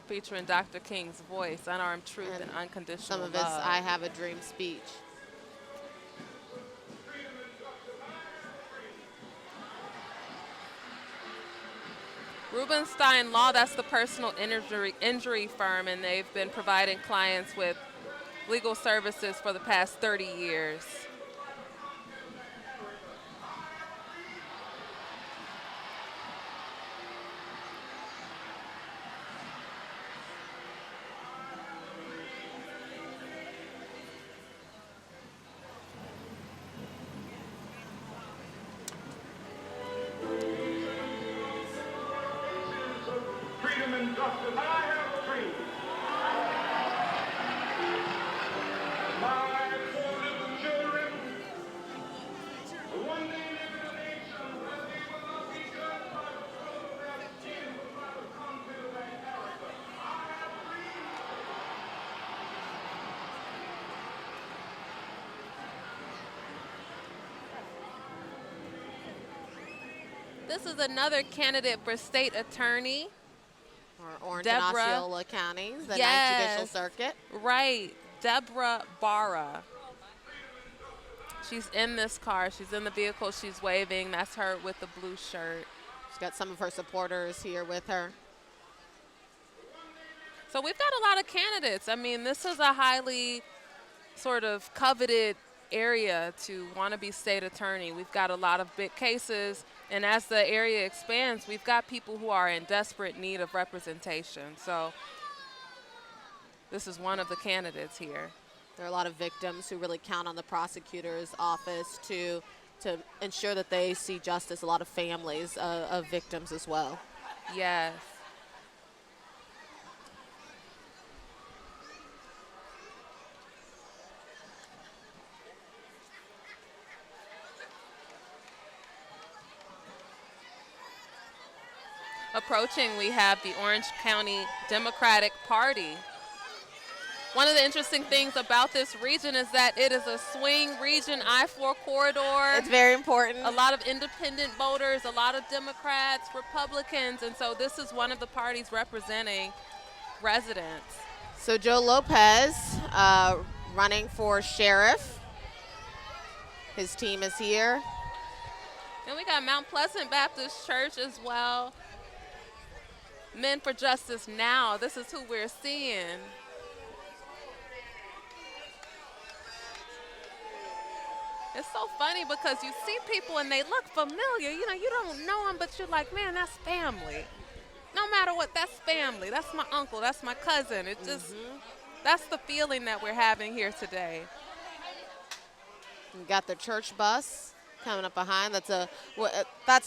C: Featuring Dr. King's voice, Unarmed Truth and Unconditional
B: Some of
C: Love.
B: his I Have a Dream speech.
C: Rubenstein Law, that's the personal injury firm, and they've been providing clients with legal services for the past 30 years.
A: Freedom and justice. I have a dream. My poor little children will one day live in a nation where they will not be judged by the color of their skin, but by the content of their character. I have a dream.
C: This is another candidate for state attorney.
B: Or Orange and
C: Deborah.
B: Osceola counties, the Ninth
C: Yes.
B: Judicial Circuit.
C: Right, Deborah Barra. She's in this car. She's in the vehicle. She's waving. That's her with the blue shirt.
B: She's got some of her supporters here with her.
C: So we've got a lot of candidates. I mean, this is a highly sort of coveted area to want to be state attorney. We've got a lot of big cases, and as the area expands, we've got people who are in desperate need of representation. So this is one of the candidates here.
B: There are a lot of victims who really count on the prosecutor's office to ensure that they see justice. A lot of families of victims as well.
C: Yes. Approaching, we have the Orange County Democratic Party. One of the interesting things about this region is that it is a swing region, I-4 corridor.
B: It's very important.
C: A lot of independent voters, a lot of Democrats, Republicans, and so this is one of the parties representing residents.
B: So Joe Lopez running for sheriff. His team is here.
C: And we got Mount Pleasant Baptist Church as well. Men for Justice Now, this is who we're seeing. It's so funny because you see people and they look familiar. You know, you don't know them, but you're like, man, that's family. No matter what, that's family. That's my uncle. That's my cousin. It just, that's the feeling that we're having here today.
B: You got the church bus coming up behind. That's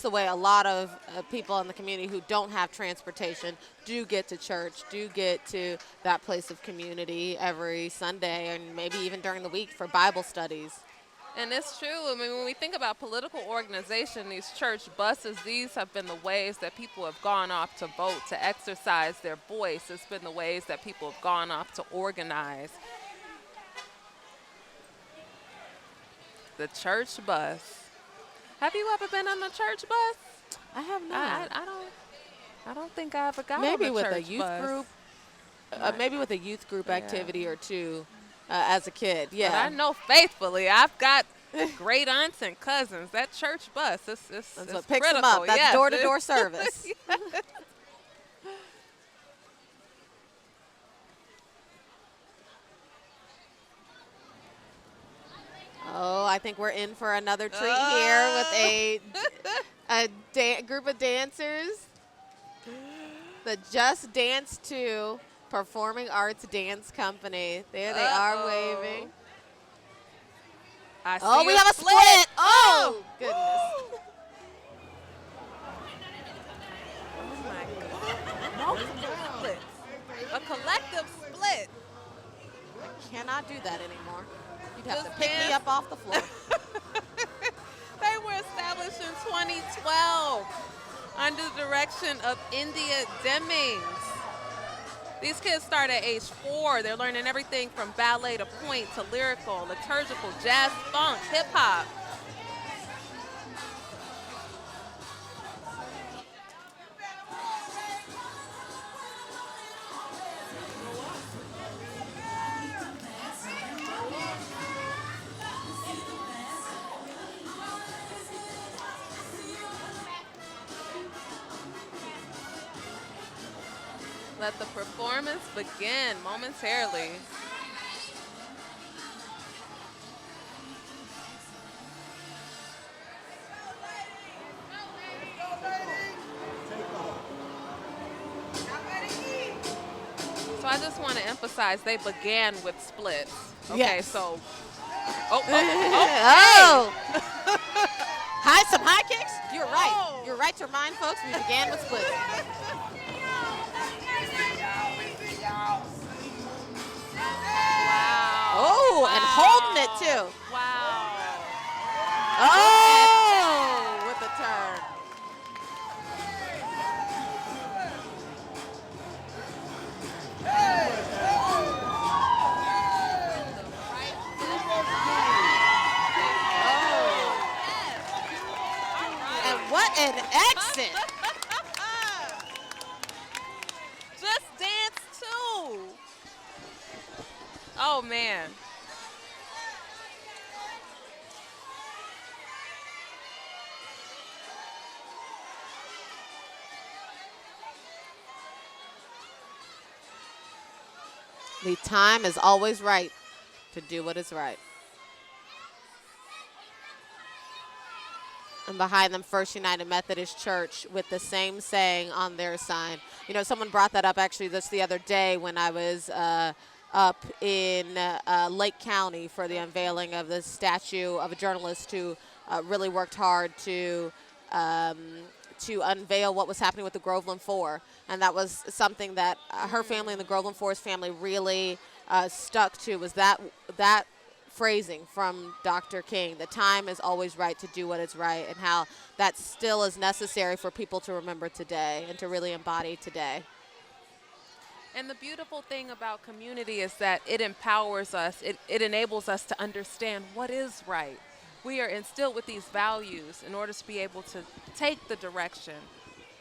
B: the way a lot of people in the community who don't have transportation do get to church, do get to that place of community every Sunday and maybe even during the week for Bible studies.
C: And it's true. I mean, when we think about political organization, these church buses, these have been the ways that people have gone off to vote, to exercise their voice. It's been the ways that people have gone off to organize. The church bus. Have you ever been on the church bus?
B: I have not.
C: I don't think I ever got
B: maybe
C: on the
B: with
C: church
B: a youth
C: bus.
B: group. Maybe with a youth group activity or two as a kid. Yeah.
C: But I know faithfully, I've got great aunts and cousins. That church bus, it's
B: That's what
C: critical.
B: picks them up. That's
C: Yes,
B: door-to-door service. Oh, I think we're in for another treat here with a group of dancers. The Just Dance 2 Performing Arts Dance Company. There they are waving.
C: I see
B: We have a split. Oh, goodness.
C: Oh my God. Multiple splits. A collective split.
B: I cannot do that anymore. You'd have
C: Just
B: to pick me
C: dance.
B: up off the floor.
C: They were established in 2012 under the direction of India Demings. These kids start at age 4. They're learning everything from ballet to point to lyrical, liturgical, jazz, funk, hip hop. Let the performance begin momentarily. So I just want to emphasize they began with splits. Okay,
B: Yes.
C: so.
B: Oh. Some high kicks? You're right.
C: Oh.
B: You're right to remind folks we began with splits.
C: Wow.
B: Oh, and holding it too.
C: Wow.
B: Oh, with the turn. And what an exit.
C: Just Dance 2. Oh, man.
B: The time is always right to do what is right. And behind them, First United Methodist Church with the same saying on their sign. You know, someone brought that up actually just the other day when I was up in Lake County for the unveiling of the statue of a journalist who really worked hard to unveil what was happening with the Groveland Four. And that was something that her family and the Groveland Four's family really stuck to, was that phrasing from Dr. King. The time is always right to do what is right, and how that still is necessary for people to remember today and to really embody today.
C: And the beautiful thing about community is that it empowers us. It enables us to understand what is right. We are instilled with these values in order to be able to take the direction,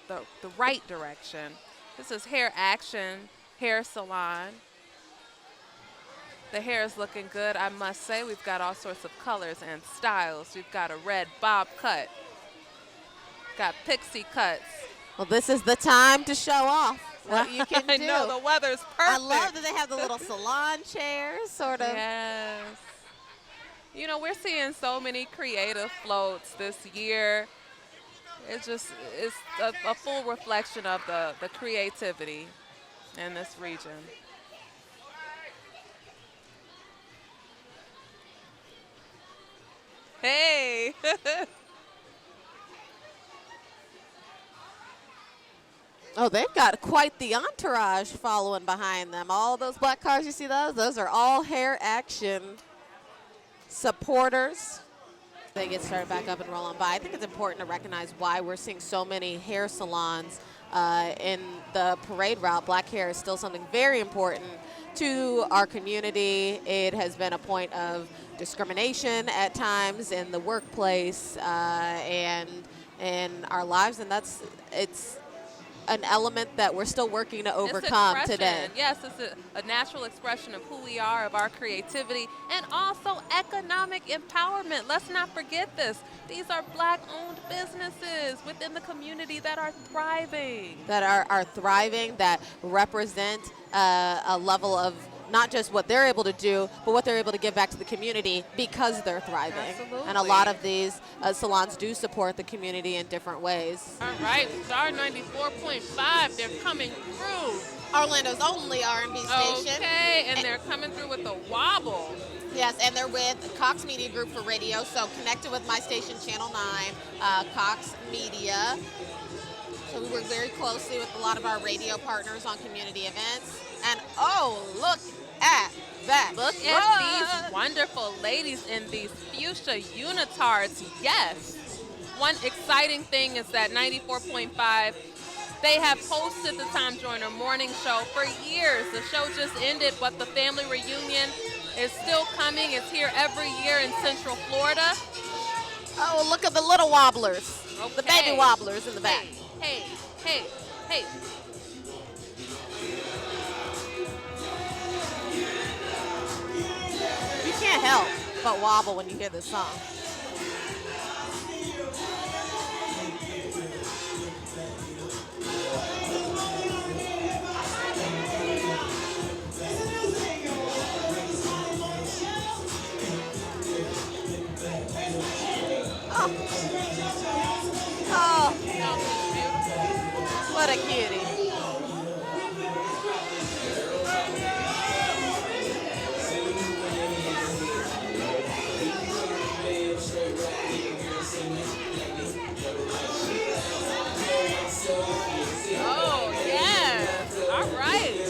C: the right direction. This is Hair Action Hair Salon. The hair is looking good, I must say. We've got all sorts of colors and styles. We've got a red bob cut. Got pixie cuts.
B: Well, this is the time to show off what you can do.
C: I know, the weather's perfect.
B: I love that they have the little salon chairs, sort of.
C: Yes. You know, we're seeing so many creative floats this year. It's a full reflection of the creativity in this region. Hey.
B: Oh, they've got quite the entourage following behind them. All those black cars, you see those? Those are all Hair Action supporters. They get started back up and roll on by. I think it's important to recognize why we're seeing so many hair salons in the parade route. Black hair is still something very important to our community. It has been a point of discrimination at times in the workplace and in our lives, and it's an element that we're still working to overcome today.
C: Yes, it's a natural expression of who we are, of our creativity, and also economic empowerment. Let's not forget this. These are Black-owned businesses within the community that are thriving.
B: That are thriving, that represent a level of not just what they're able to do, but what they're able to give back to the community because they're thriving.
C: Absolutely.
B: And a lot of these salons do support the community in different ways.
G: All right, Star 94.5, they're coming through.
B: Orlando's only R&B station.
C: Okay, and they're coming through with the wobble.
B: Yes, and they're with Cox Media Group for radio, so connected with my station, Channel 9, Cox Media. So we work very closely with a lot of our radio partners on community events. And oh, look at that.
C: Look at these wonderful ladies in these fuchsia unitards. Yes. One exciting thing is that 94.5, they have hosted the Tom Joyner Morning Show for years. The show just ended, but the family reunion is still coming. It's here every year in Central Florida.
B: Oh, look at the little wobblers.
C: Okay.
B: The baby wobblers in the back.
C: Hey, hey, hey, hey.
B: You can't help but wobble when you hear this song. Oh, what a cutie.
C: Oh, yes. All right.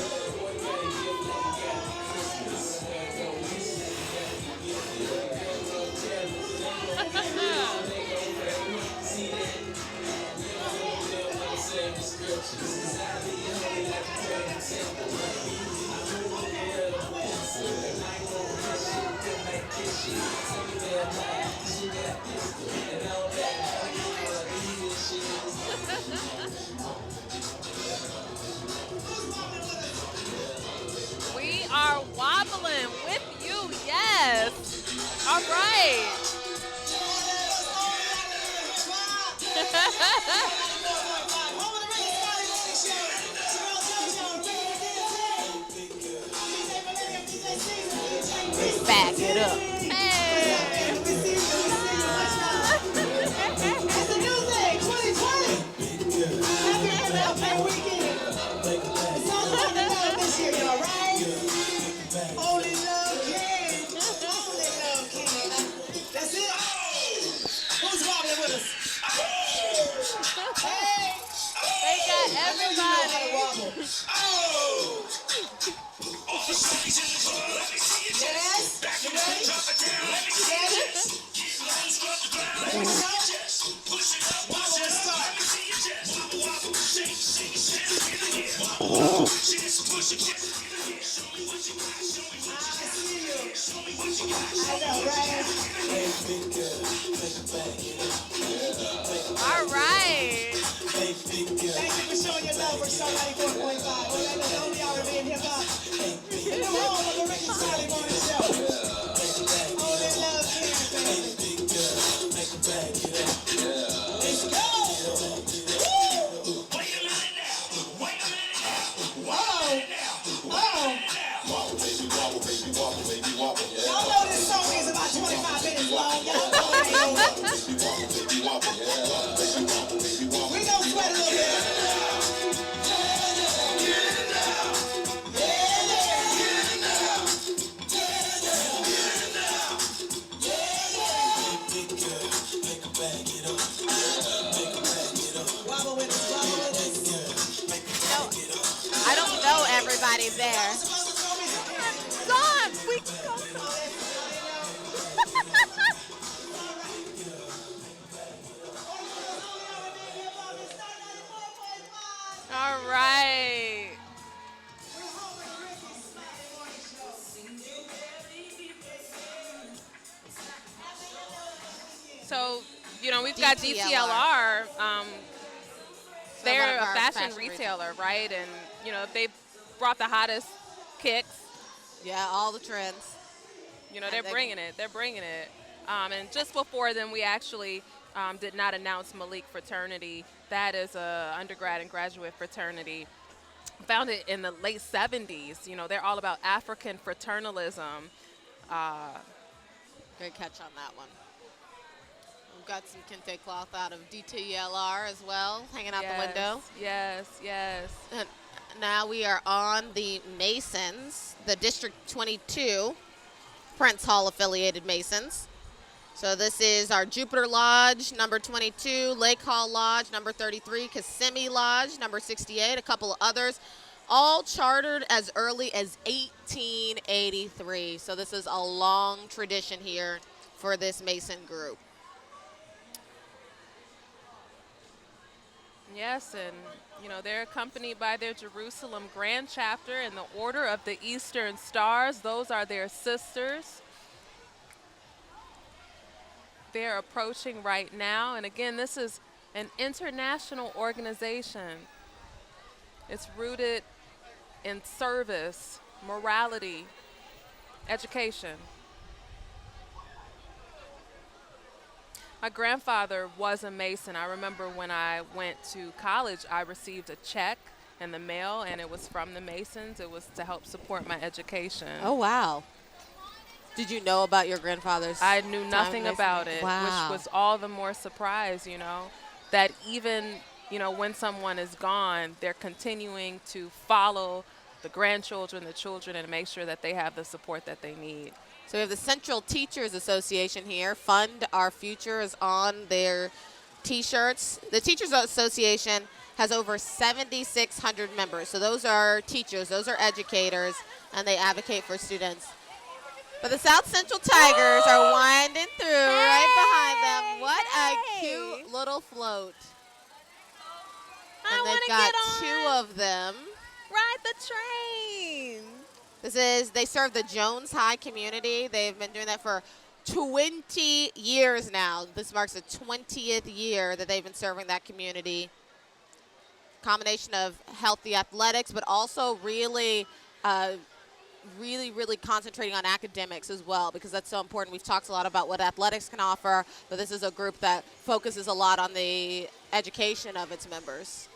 C: All right.
E: Thank you for showing your love for Star 94.5. Orlando, the only R&B and hip hop. The home of the Ricky Smiley Morning Show. All that love here, baby. Let's go. Woo! Wait a minute now. Wait a minute now. Whoa. Y'all know this song is about 25 minutes long. Y'all know it ain't over. We gon' sweat a little bit. Wobble with us, wobble with us.
B: I don't know everybody there.
C: Gone. We go. All right. So, we've got DTLR. They're a fashion retailer, right? And, they've brought the hottest kicks.
B: Yeah, all the trends.
C: They're bringing it. They're bringing it. And just before them, we actually did not announce Malik Fraternity. That is a undergrad and graduate fraternity founded in the late 70s. They're all about African fraternalism.
B: Great catch on that one. We've got some kente cloth out of DTLR as well, hanging out the window.
C: Yes.
B: And now we are on the Masons, the District 22 Prince Hall affiliated Masons. So this is our Jupiter Lodge, number 22, Lake Hall Lodge, number 33, Kissimmee Lodge, number 68, a couple of others, all chartered as early as 1883. So this is a long tradition here for this Mason group.
C: Yes, and they're accompanied by their Jerusalem Grand Chapter and the Order of the Eastern Stars. Those are their sisters. They're approaching right now, and again, this is an international organization. It's rooted in service, morality, education. My grandfather was a Mason. I remember when I went to college, I received a check in the mail, and it was from the Masons. It was to help support my education.
B: Oh, wow. Did you know about your grandfather's?
C: I knew nothing about it,
B: wow.
C: Which was all the more surprise, that even, when someone is gone, they're continuing to follow the grandchildren, the children, and make sure that they have the support that they need.
B: So we have the Central Teachers Association here. Fund Our Future is on their T-shirts. The Teachers Association has over 7,600 members. So those are teachers, those are educators, and they advocate for students. But the South Central Tigers are winding through right behind them. What a cute little float. And they've got two of them.
C: Ride the train.
B: They serve the Jones High community. They've been doing that for 20 years now. This marks the 20th year that they've been serving that community. Combination of healthy athletics, but also really concentrating on academics as well, because that's so important. We've talked a lot about what athletics can offer, but this is a group that focuses a lot on the education of its members.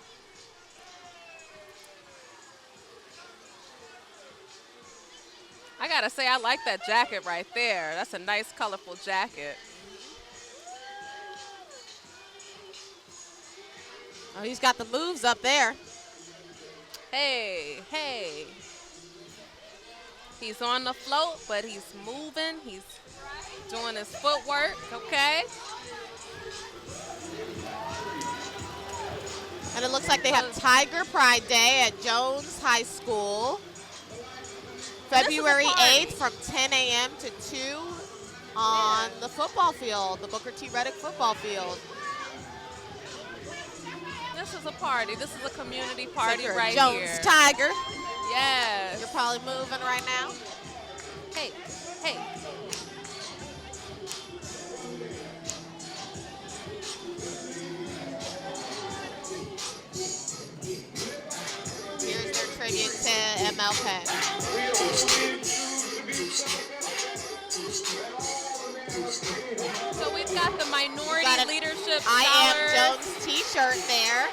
C: I gotta say, I like that jacket right there. That's a nice, colorful jacket.
B: Oh, he's got the moves up there.
C: Hey. He's on the float, but he's moving. He's doing his footwork, okay?
B: And it looks like they have Tiger Pride Day at Jones High School. February 8th from 10 a.m. to 2. on the football field, the Booker T. Reddick football field.
C: This is a party. This is a community
B: It's
C: party
B: like you're a
C: right
B: Jones
C: here.
B: Tiger.
C: Yes.
B: You're probably moving right now.
C: Hey, hey.
B: Here's their tribute to MLK.
C: So we've got the Minority
B: Got an
C: Leadership Scholars.
B: I Am Jones t-shirt there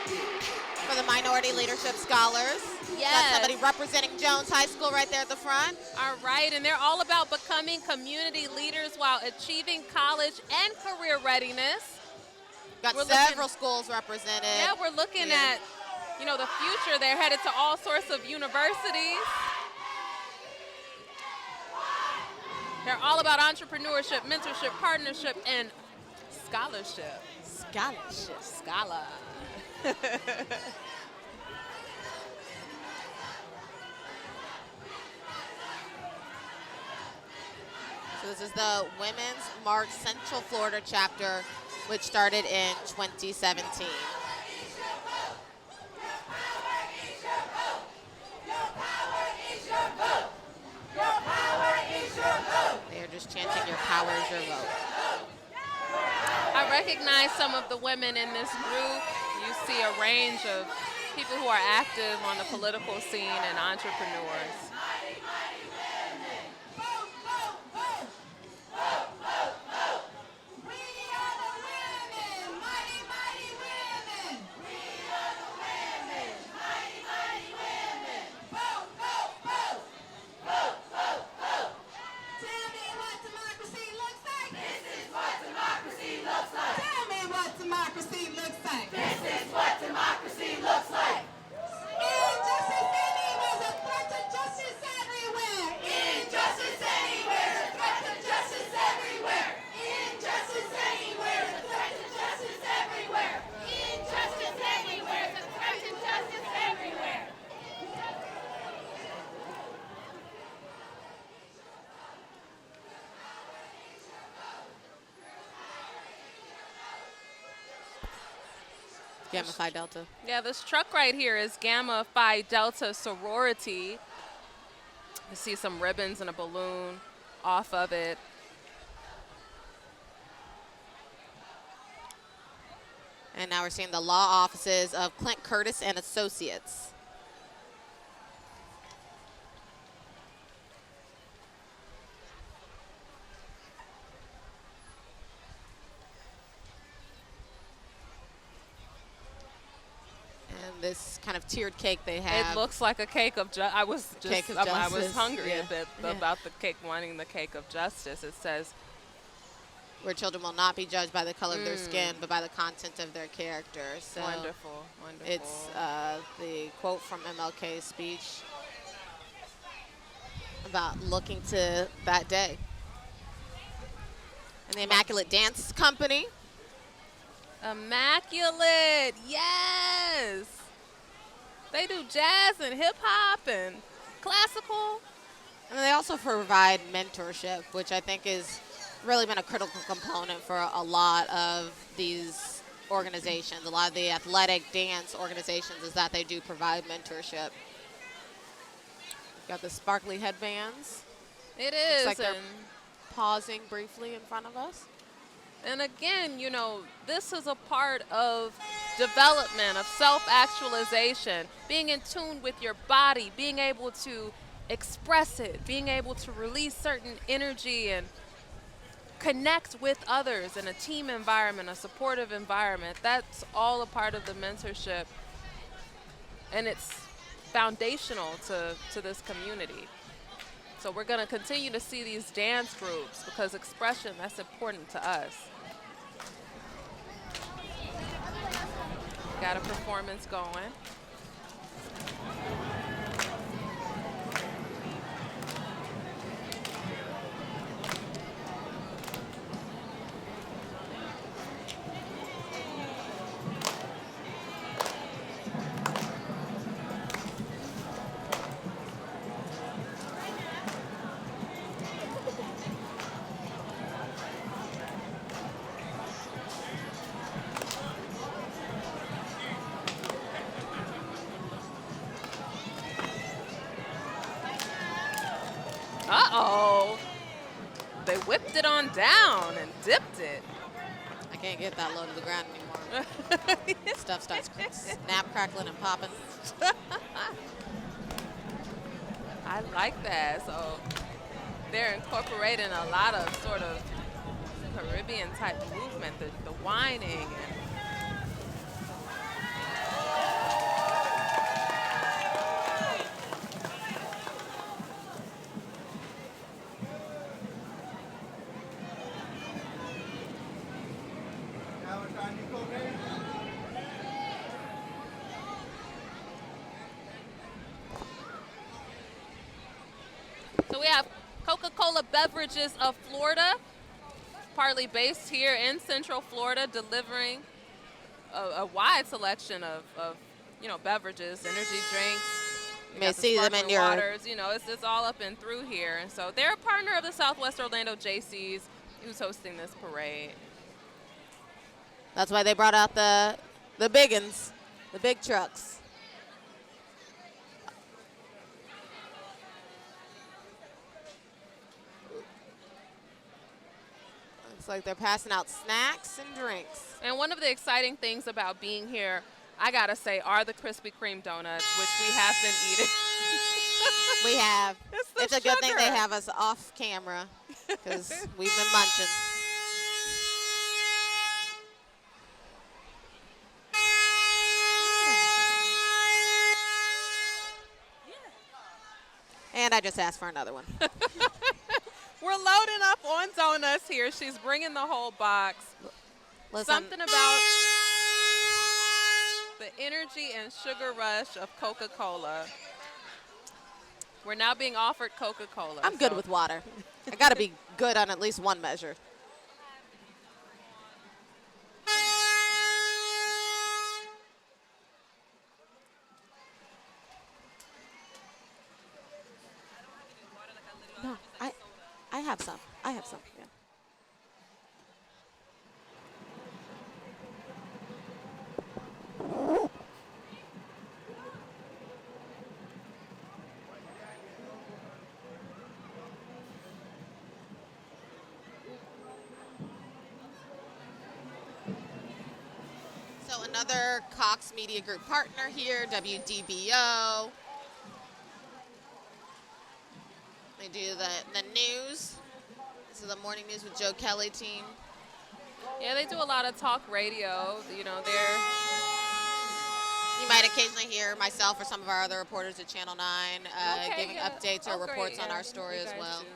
B: for the Minority Leadership Scholars.
C: Yes.
B: Got somebody representing Jones High School right there at the front.
C: All right, and they're all about becoming community leaders while achieving college and career readiness.
B: Got
C: We're
B: several schools represented.
C: Yeah, we're looking at, you know, the future. They're headed to all sorts of universities. They're all about entrepreneurship, mentorship, partnership, and scholarship.
B: Scholarship.
C: Scholar.
B: So this is the Women's March Central Florida chapter, which started in 2017. They are just chanting, "Your power is your vote."
C: I recognize some of the women in this group. You see a range of people who are active on the political scene and entrepreneurs.
B: Gamma Phi Delta.
C: Yeah, this truck right here is Gamma Phi Delta Sorority. You see some ribbons and a balloon off of it.
B: And now we're seeing the law offices of Clint Curtis and Associates. And this kind of tiered cake they have.
C: It looks like a cake of justice. I was
B: Justice.
C: hungry a bit
B: Yeah.
C: about the cake, wanting the cake of justice. It says,
B: where children will not be judged by the color of their skin, but by the content of their character. So
C: wonderful, wonderful.
B: it's the quote from MLK's speech about looking to that day. And the Immaculate Dance Company.
C: Immaculate, yes. They do jazz and hip hop and classical.
B: And they also provide mentorship, which I think is really been a critical component for a lot of these organizations. A lot of the athletic dance organizations is that they do provide mentorship. We've got the sparkly headbands.
C: It is.
B: Looks like they're pausing briefly in front of us.
C: And again, you know, this is a part of development, of self-actualization, being in tune with your body, being able to express it, being able to release certain energy and connect with others in a team environment, a supportive environment. That's all a part of the mentorship, and it's foundational to this community. So we're going to continue to see these dance groups because expression, that's important to us. Got a performance going. on down and dipped it.
B: I can't get that low to the ground anymore. Stuff starts snap, crackling, and popping.
C: I like that. So they're incorporating a lot of sort of Caribbean type movement, the whining. So we have Coca-Cola Beverages of Florida, partly based here in Central Florida, delivering a wide selection of beverages, energy drinks.
B: You may see them in your
C: waters. It's all up and through here. And so they're a partner of the Southwest Orlando Jaycees, who's hosting this parade.
B: That's why they brought out the biggins, the big trucks. Looks like they're passing out snacks and drinks.
C: And one of the exciting things about being here, I gotta say, are the Krispy Kreme donuts, which we have been eating.
B: We have. It's a good thing they
C: sugar.
B: have us off camera because we've been munching. And I just asked for another one.
C: We're loading up on donuts here. She's bringing the whole box.
B: Listen,
C: Something about the energy and sugar rush of Coca-Cola. We're now being offered Coca-Cola.
B: I'm good with water. I got to be good on at least one measure. No, I have some. I have some, yeah. So another Cox Media Group partner here, WDBO. They do the news. This is the morning news with Joe Kelly team.
C: Yeah, they do a lot of talk radio. You
B: might occasionally hear myself or some of our other reporters at Channel 9 giving updates or reports on our story as well.
C: Do.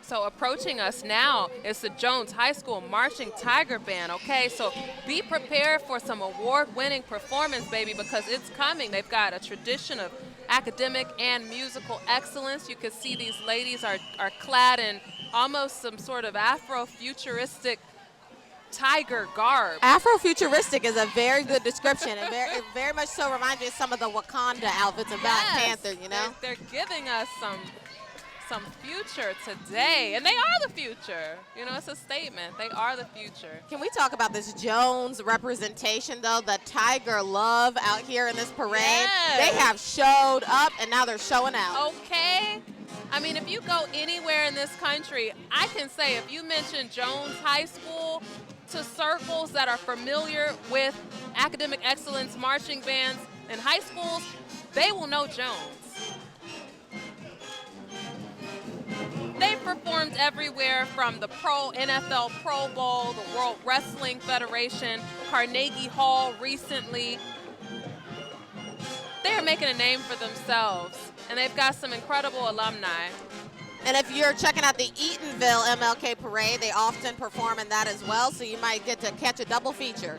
C: So approaching us now is the Jones High School Marching Tiger Band, okay? So be prepared for some award-winning performance, baby, because it's coming. They've got a tradition of academic and musical excellence. You can see these ladies are clad in almost some sort of Afro-futuristic tiger garb.
B: Afrofuturistic is a very good description, and it very much so reminds me of some of the Wakanda outfits in Black Panther, you know?
C: They're giving us some future today, and they are the future. It's a statement. They are the future.
B: Can we talk about this Jones representation, though? The tiger love out here in this parade.
C: Yes.
B: They have showed up, and now they're showing out.
C: Okay. I mean, if you go anywhere in this country, I can say if you mention Jones High School to circles that are familiar with academic excellence marching bands in high schools, they will know Jones. They've performed everywhere from the NFL Pro Bowl, the World Wrestling Federation, Carnegie Hall recently. They're making a name for themselves, and they've got some incredible alumni.
B: And if you're checking out the Eatonville MLK Parade, they often perform in that as well, so you might get to catch a double feature.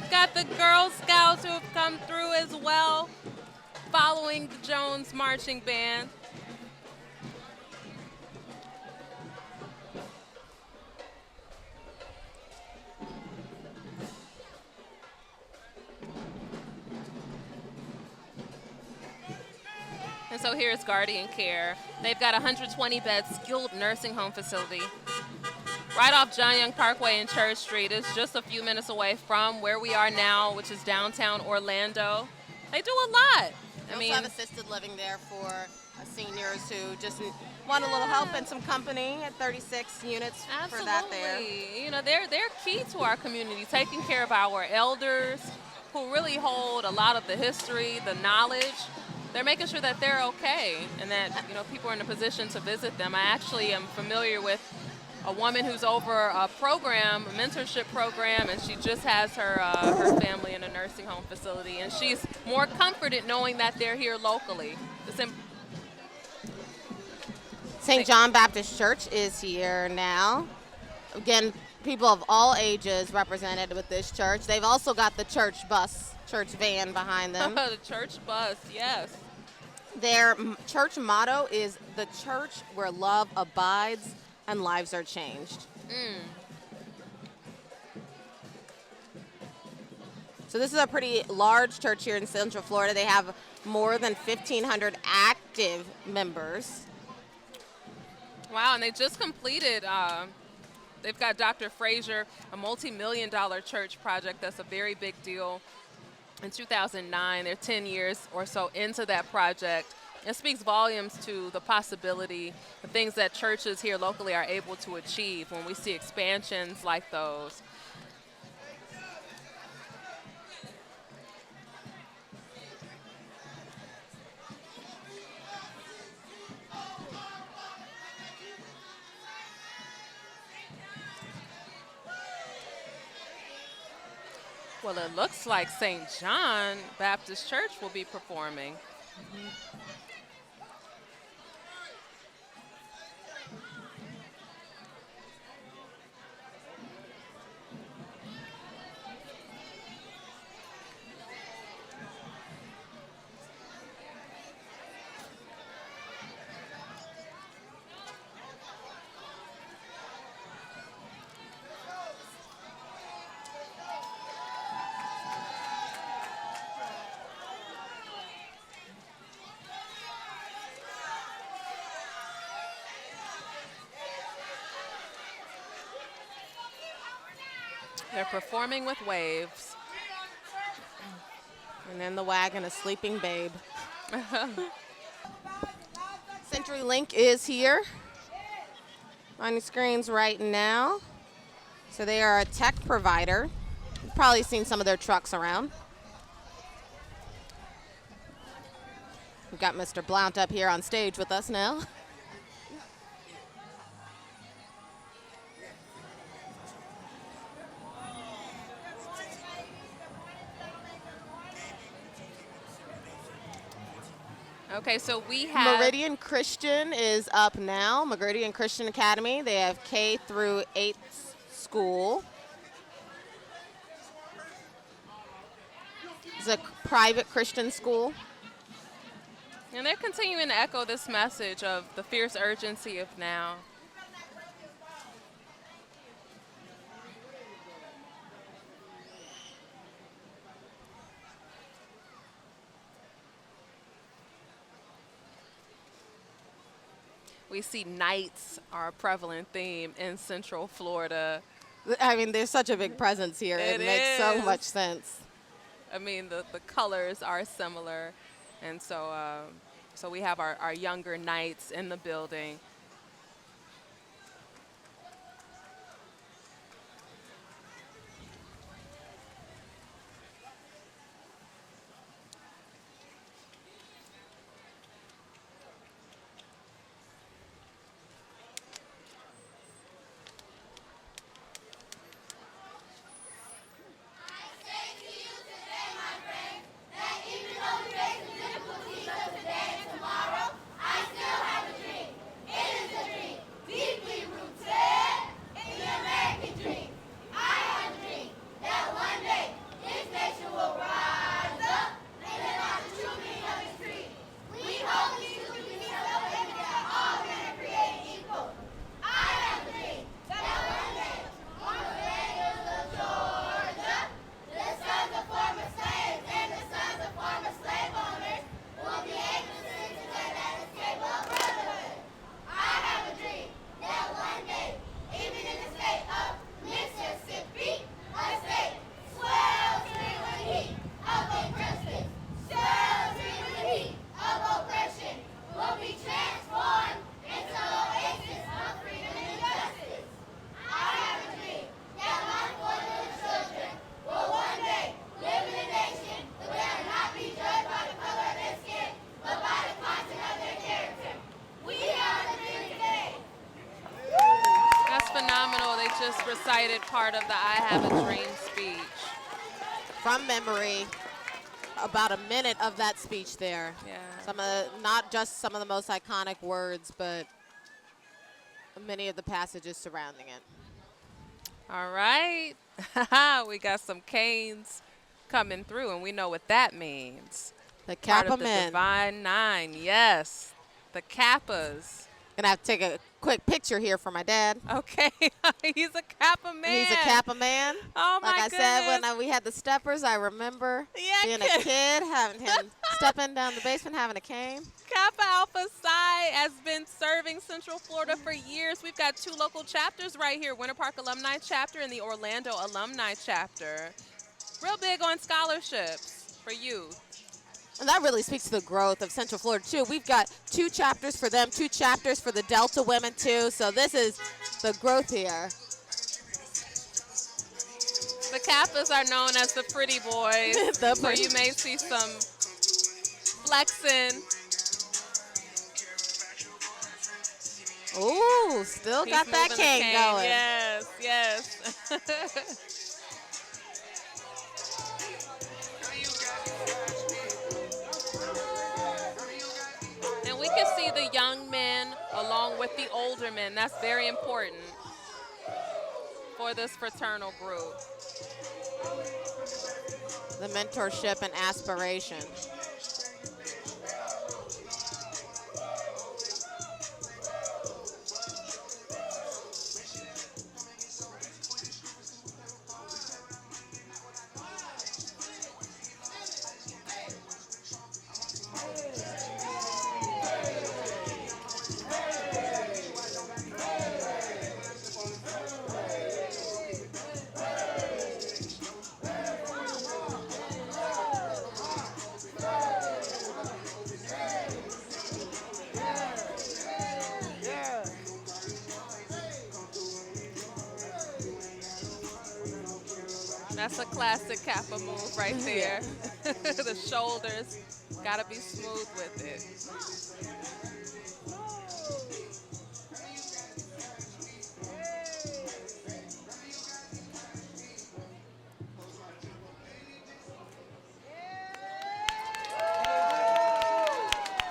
C: we've got the Girl Scouts who have come through as well, following the Jones Marching Band. And so here's Guardian Care. They've got a 120-bed skilled nursing home facility right off John Young Parkway and Church Street. It's just a few minutes away from where we are now, which is downtown Orlando. They do a lot.
B: They also have assisted living there for seniors who just want a little help and some company at 36 units.
C: Absolutely.
B: For that there.
C: You know, they're key to our community, taking care of our elders who really hold a lot of the history, the knowledge. They're making sure that they're okay and that, you know, people are in a position to visit them. I actually am familiar with a woman who's over a program, a mentorship program, and she just has her family in a nursing home facility, and she's more comforted knowing that they're here locally.
B: St. John Baptist Church is here now. Again, people of all ages represented with this church. They've also got the church bus, church van behind them.
C: The church bus, yes.
B: Their church motto is the church where love abides and lives are changed. So this is a pretty large church here in Central Florida. They have more than 1,500 active members.
C: Wow, and they just completed, they've got Dr. Frazier, a multi-million-dollar church project. That's a very big deal. In 2009, they're 10 years or so into that project. It speaks volumes to the possibility, the things that churches here locally are able to achieve when we see expansions like those. Well, it looks like St. John Baptist Church will be performing. They're performing with waves.
B: And in the wagon, a sleeping babe. CenturyLink is here on the screens right now. So they are a tech provider. You've probably seen some of their trucks around. We've got Mr. Blount up here on stage with us now.
C: Okay, so we have
B: Meridian Christian is up now. Meridian Christian Academy. They have K through 8th school. It's a private Christian school.
C: And they're continuing to echo this message of the fierce urgency of now. We see nights are a prevalent theme in Central Florida.
B: I mean, there's such a big presence here. It makes so much sense.
C: I mean, the colors are similar. And so so we have our younger knights in the building.
E: Tomorrow, I still have a dream.
C: recited part of the I Have a Dream speech.
B: From memory, about a minute of that speech there.
C: Yeah.
B: Not just some of the most iconic words, but many of the passages surrounding it.
C: All right. We got some canes coming through, and we know what that means.
B: The
C: Part
B: Kappa
C: of the
B: men.
C: Divine Nine, yes. The Kappas.
B: Gonna have to take a quick picture here for my dad.
C: Okay, he's a Kappa man.
B: He's a Kappa man.
C: Oh my
B: Like I said,
C: goodness.
B: when we had the steppers, I remember
C: Yeah,
B: being a kid, having him stepping down the basement, having a cane.
C: Kappa Alpha Psi has been serving Central Florida for years. We've got 2 local chapters right here, Winter Park Alumni Chapter and the Orlando Alumni Chapter. Real big on scholarships for youth.
B: And that really speaks to the growth of Central Florida, too. We've got 2 chapters for them, 2 chapters for the Delta women, too. So this is the growth here.
C: The Kappas are known as the pretty boys. So you may see some flexing.
B: Ooh, still got that cane going.
C: Yes, yes. And we can see the young men along with the older men. That's very important for this fraternal group.
B: The mentorship and aspiration.
C: That's a classic Kappa move right there. The shoulders, gotta be smooth with it.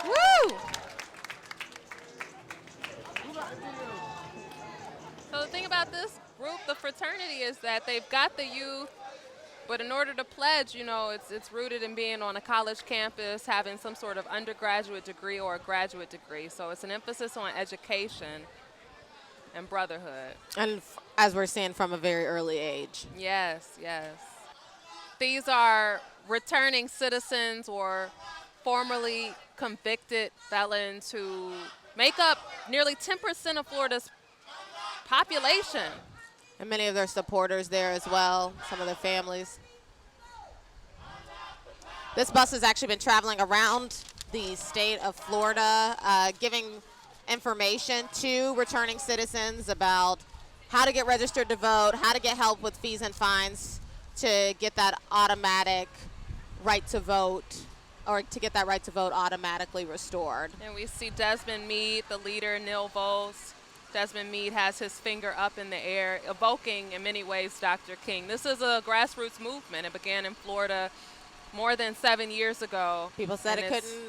C: Woo! So the thing about this group, the fraternity, is that they've got the youth, but in order to pledge, you know, it's rooted in being on a college campus, having some sort of undergraduate degree or a graduate degree. So it's an emphasis on education and brotherhood.
B: And as we're seeing, from a very early age.
C: Yes, yes. These are returning citizens or formerly convicted felons who make up nearly 10% of Florida's population.
B: And many of their supporters there as well, some of their families. This bus has actually been traveling around the state of Florida, giving information to returning citizens about how to get registered to vote, how to get help with fees and fines to get that automatic right to vote, or to get that right to vote automatically restored.
C: And we see Desmond Meade, the leader, Neil Voles. Desmond Meade has his finger up in the air, evoking in many ways Dr. King. This is a grassroots movement. It began in Florida more than 7 years ago.
B: People said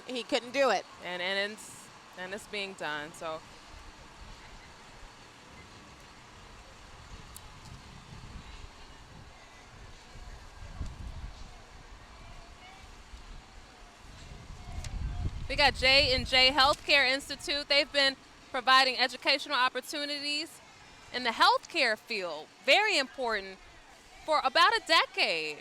B: he couldn't do it.
C: And it's being done. So we got J&J Healthcare Institute. They've been providing educational opportunities in the healthcare field, very important, for about a decade.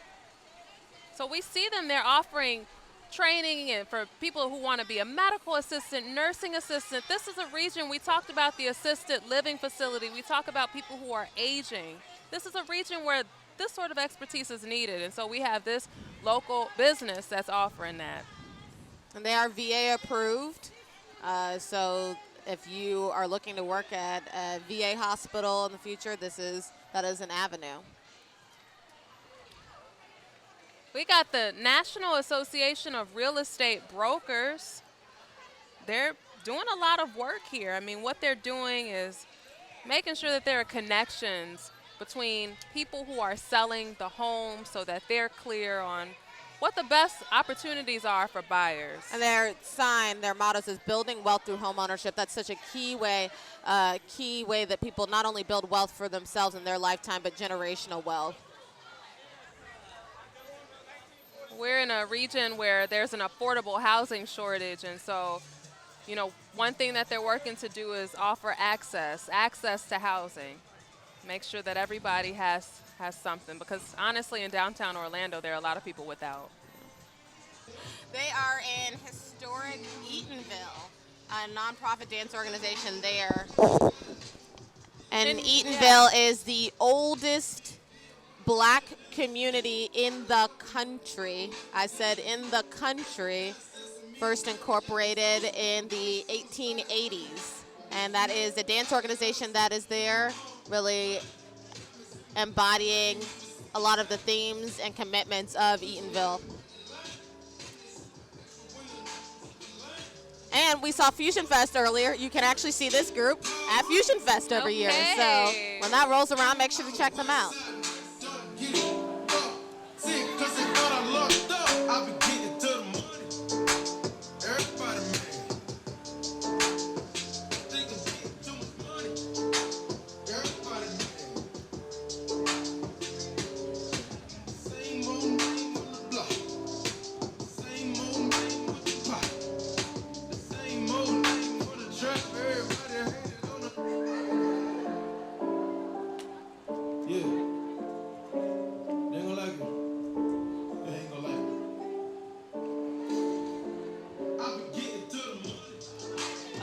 C: So we see them, they're offering training and for people who want to be a medical assistant, nursing assistant. This is a region, we talked about the assisted living facility, we talk about people who are aging. This is a region where this sort of expertise is needed, and so we have this local business that's offering that.
B: And they are VA approved, so if you are looking to work at a VA hospital in the future, that is an avenue.
C: We got the National Association of Real Estate Brokers. They're doing a lot of work here. I mean, what they're doing is making sure that there are connections between people who are selling the home so that they're clear on what the best opportunities are for buyers.
B: And their sign, their motto is building wealth through home ownership. That's such a key way that people not only build wealth for themselves in their lifetime, but generational wealth.
C: We're in a region where there's an affordable housing shortage, and so, you know, one thing that they're working to do is offer access to housing. Make sure that everybody has something, because honestly in downtown Orlando there are a lot of people without.
B: They are in historic Eatonville, a nonprofit dance organization there. And Eatonville is the oldest black community in the country. I said in the country, first incorporated in the 1880s. And that is a dance organization that is there, really embodying a lot of the themes and commitments of Eatonville. And we saw Fusion Fest earlier. You can actually see this group at Fusion Fest every year. So when that rolls around, make sure to check them out.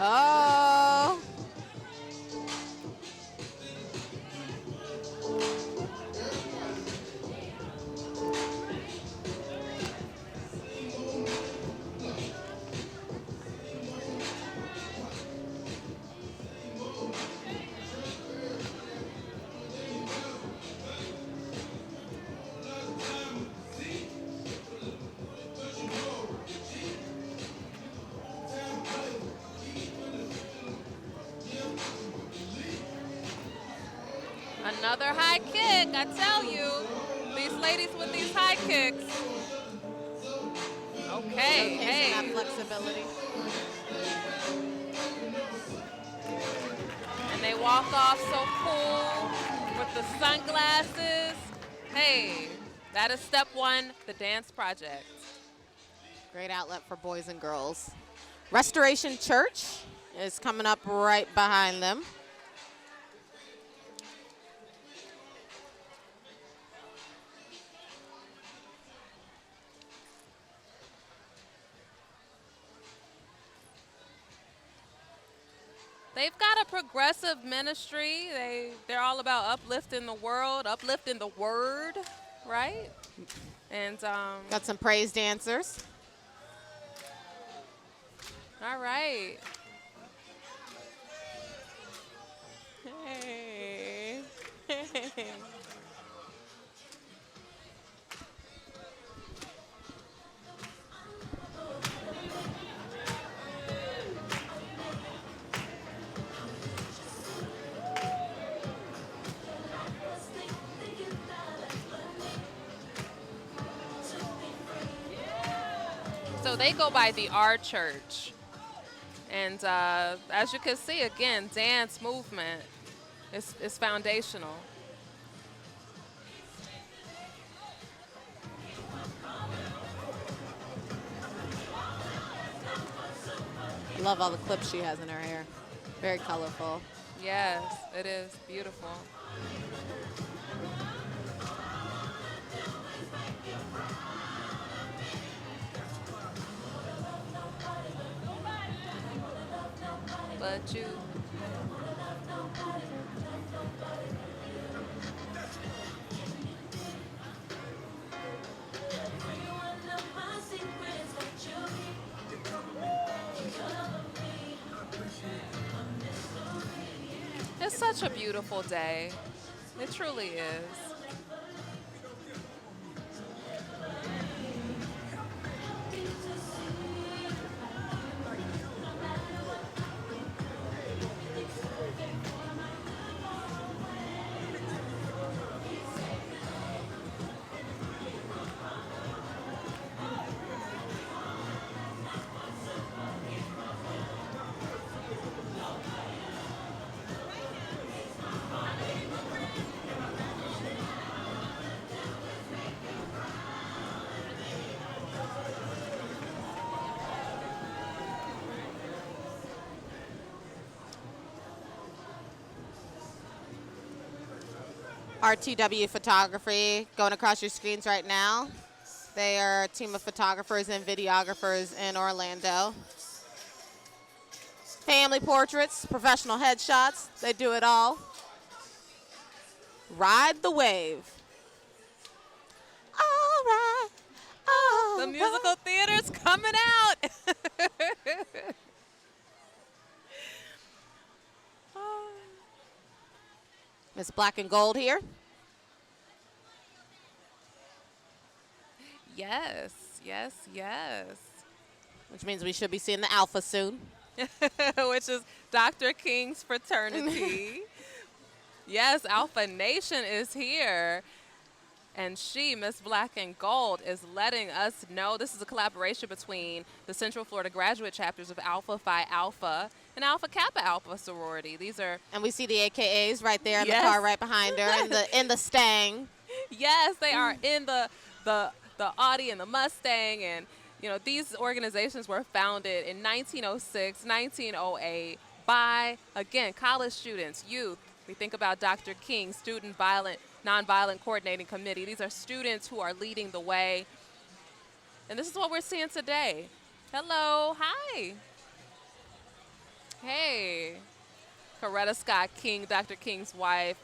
B: Oh.
C: Another high kick, I tell you. These ladies with these high kicks. Okay, hey.
B: That flexibility.
C: And they walk off so cool with the sunglasses. Hey, that is step one, the dance project.
B: Great outlet for boys and girls. Restoration Church is coming up right behind them.
C: They've got a progressive ministry. They're all about uplifting the world, uplifting the word, right? And
B: got some praise dancers.
C: All right. Hey. So they go by the R Church. And as you can see, again, dance movement is foundational.
B: Love all the clips she has in her hair. Very colorful.
C: Yes, it is beautiful. But you. It's such a beautiful day. It truly is.
B: RTW Photography going across your screens right now. They are a team of photographers and videographers in Orlando. Family portraits, professional headshots, they do it all. Ride the wave. All right.
C: The musical theater's coming out.
B: Miss Black and Gold here.
C: Yes, yes, yes.
B: Which means we should be seeing the Alpha soon.
C: Which is Dr. King's fraternity. Yes, Alpha Nation is here. And she, Miss Black and Gold, is letting us know this is a collaboration between the Central Florida graduate chapters of Alpha Phi Alpha and Alpha Kappa Alpha sorority. These are,
B: and we see the AKAs right there in
C: yes.
B: the car right behind her in the Stang.
C: Yes, they are in the Audi and the Mustang, and you know these organizations were founded in 1906, 1908 by again college students, youth. We think about Dr. King, Student Nonviolent Coordinating Committee. These are students who are leading the way. And this is what we're seeing today. Hello, hi. Hey. Coretta Scott King, Dr. King's wife,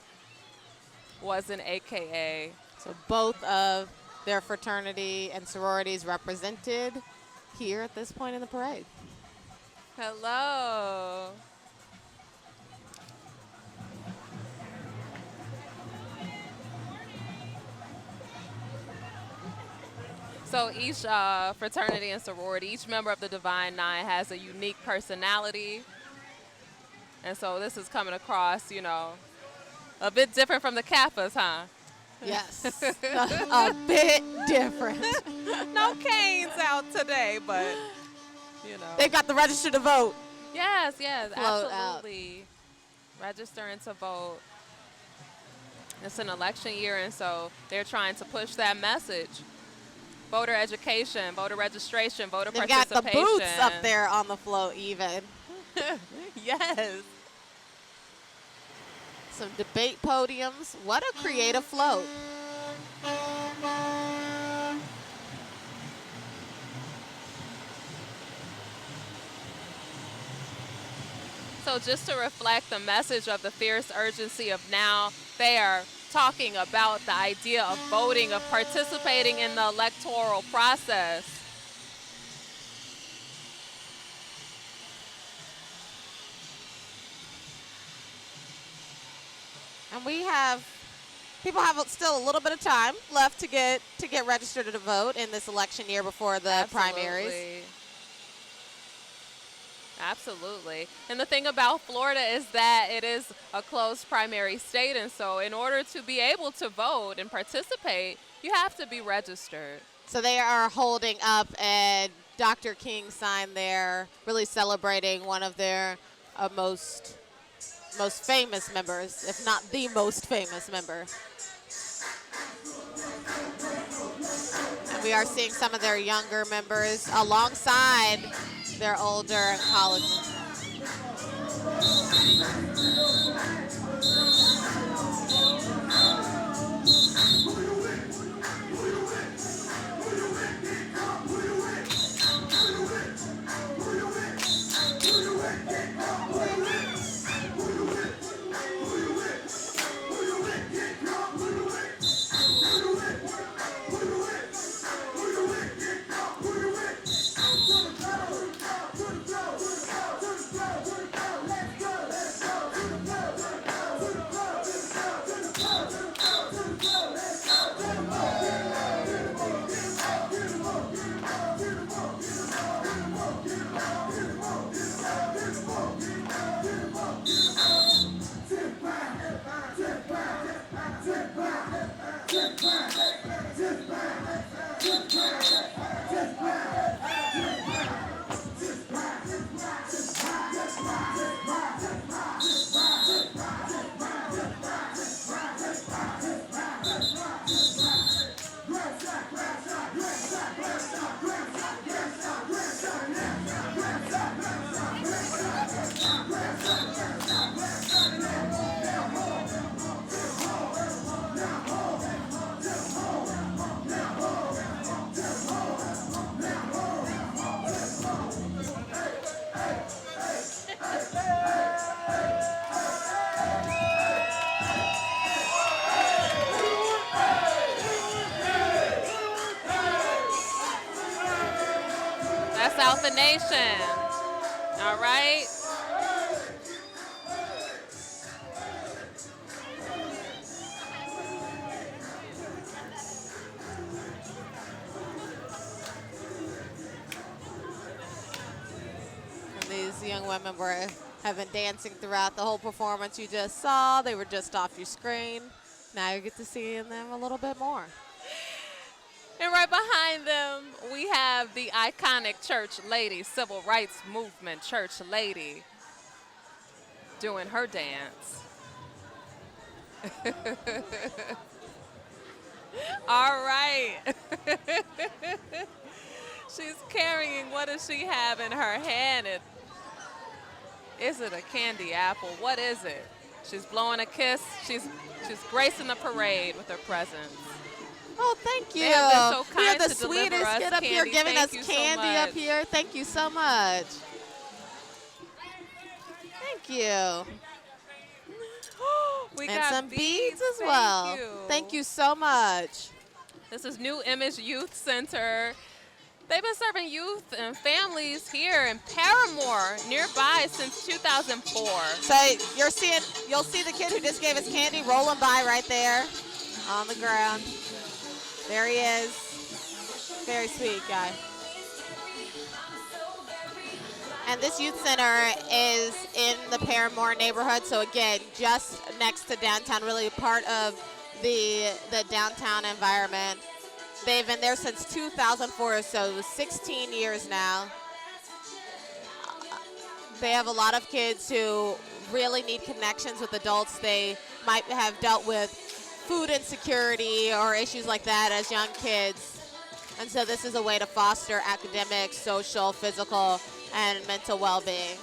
C: was an AKA.
B: So both of their fraternity and sororities represented here at this point in the parade.
C: Hello. So each fraternity and sorority, each member of the Divine Nine has a unique personality. And so this is coming across, you know, a bit different from the Kappas, huh?
B: Yes, a bit different.
C: No canes out today, but, you know.
B: They've got the register to vote.
C: Yes, yes,
B: Float
C: absolutely. Registering to vote. It's an election year, and so they're trying to push that message. Voter education, voter registration, voter
B: They've
C: participation.
B: got the boots up there on the float even.
C: Yes.
B: Some debate podiums. What a creative float.
C: So just to reflect the message of the fierce urgency of now, they are talking about the idea of voting, of participating in the electoral process.
B: And people have still a little bit of time left to get registered to vote in this election year before the primaries.
C: Absolutely. And the thing about Florida is that it is a closed primary state, and so in order to be able to vote and participate, you have to be registered.
B: So they are holding up a Dr. King sign there, really celebrating one of their most famous members, if not the most famous member. And we are seeing some of their younger members alongside their older and college.
C: the nation. All right.
B: And these young women have been dancing throughout the whole performance you just saw. They were just off your screen. Now you get to see them a little bit more.
C: And right behind them, we have the iconic church lady, civil rights movement church lady, doing her dance. All right. She's carrying, what does she have in her hand? Is it a candy apple? What is it? She's blowing a kiss. She's gracing the parade with her presence.
B: Oh, thank you.
C: They have been so kind
B: You're the
C: to deliver
B: sweetest
C: us
B: kid up here
C: candy.
B: giving
C: Thank
B: us
C: you so
B: candy up
C: much.
B: here. Thank you so much. Thank you.
C: We
B: And
C: got
B: some beads as
C: Thank
B: well.
C: you.
B: Thank you so much.
C: This is New Image Youth Center. They've been serving youth and families here in Paramore nearby since 2004.
B: So you'll see the kid who just gave us candy rolling by right there on the ground. There he is. Very sweet guy. And this youth center is in the Paramore neighborhood. So again, just next to downtown, really part of the downtown environment. They've been there since 2004, so 16 years now. They have a lot of kids who really need connections with adults. They might have dealt with food insecurity or issues like that as young kids. And so this is a way to foster academic, social, physical, and mental well-being.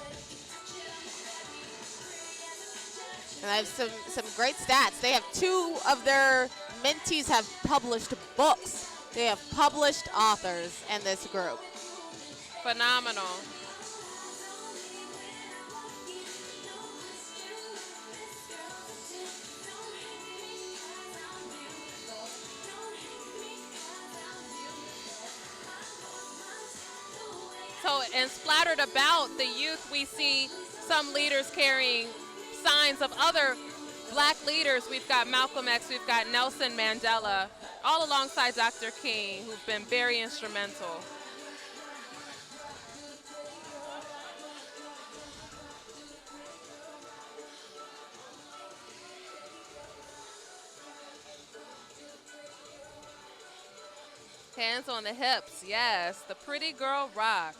B: And I have some great stats. They have 2 of their mentees have published books. They have published authors in this group.
C: Phenomenal. So, and splattered about the youth, we see some leaders carrying signs of other Black leaders. We've got Malcolm X, we've got Nelson Mandela, all alongside Dr. King, who've been very instrumental. Hands on the hips, yes, the pretty girl rock.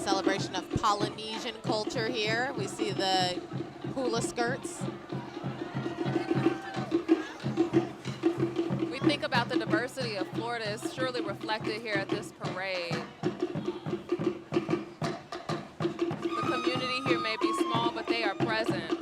B: Celebration of Polynesian culture here. We see the hula skirts.
C: We think about the diversity of Florida is surely reflected here at this parade. The community here may be small, but they are present.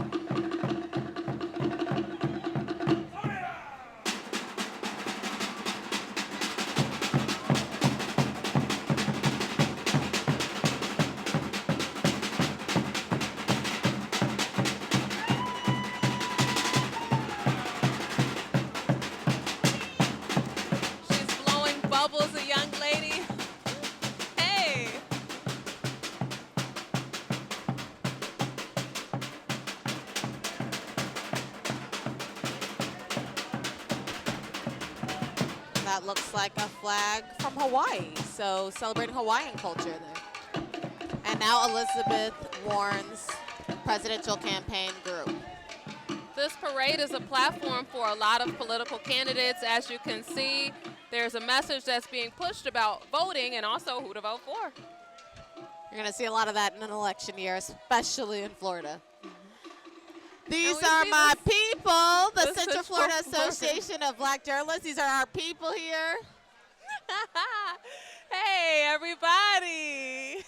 B: That looks like a flag from Hawaii, so celebrating Hawaiian culture there. And now Elizabeth Warren's presidential campaign group.
C: This parade is a platform for a lot of political candidates. As you can see, there's a message that's being pushed about voting and also who to vote for.
B: You're going to see a lot of that in an election year, especially in Florida. These are my people, the Central Florida Association of Black Journalists. These are our people here.
C: Hey, everybody.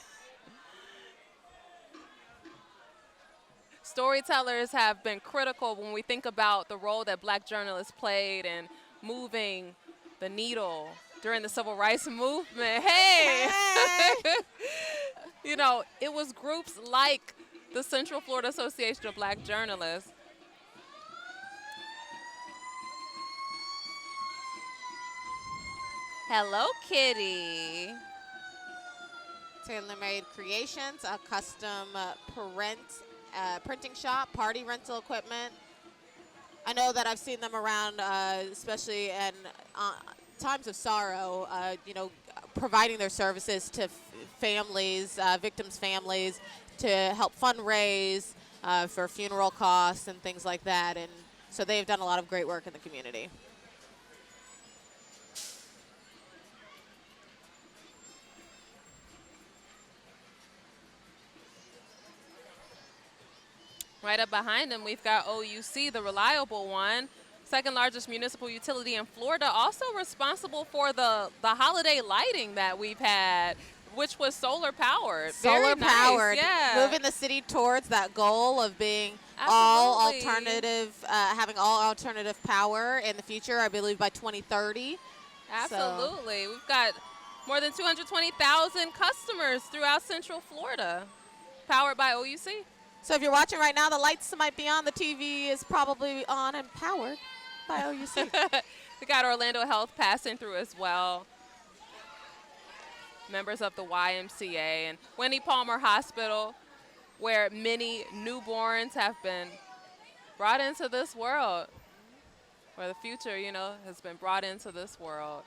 C: Storytellers have been critical when we think about the role that Black journalists played in moving the needle during the civil rights movement. Hey! You know, it was groups like the Central Florida Association of Black Journalists. Hello, Kitty.
B: Tailor-Made Creations, a custom printing shop, party rental equipment. I know that I've seen them around, especially in times of sorrow, you know, providing their services to families, victims' families, to help fundraise for funeral costs and things like that. And so they've done a lot of great work in the community.
C: Right up behind them, we've got OUC, the reliable one, second largest municipal utility in Florida, also responsible for the holiday lighting that we've had, which was solar powered.
B: Solar powered,
C: yeah.
B: moving the city towards that goal of being
C: Absolutely.
B: all alternative, having all alternative power in the future, I believe by 2030.
C: Absolutely. So. We've got more than 220,000 customers throughout Central Florida, powered by OUC.
B: So if you're watching right now, the lights might be on. The TV is probably on and powered by OUC.
C: We got Orlando Health passing through as well. Members of the YMCA and Winnie Palmer Hospital, where many newborns have been brought into this world, where the future, you know, has been brought into this world.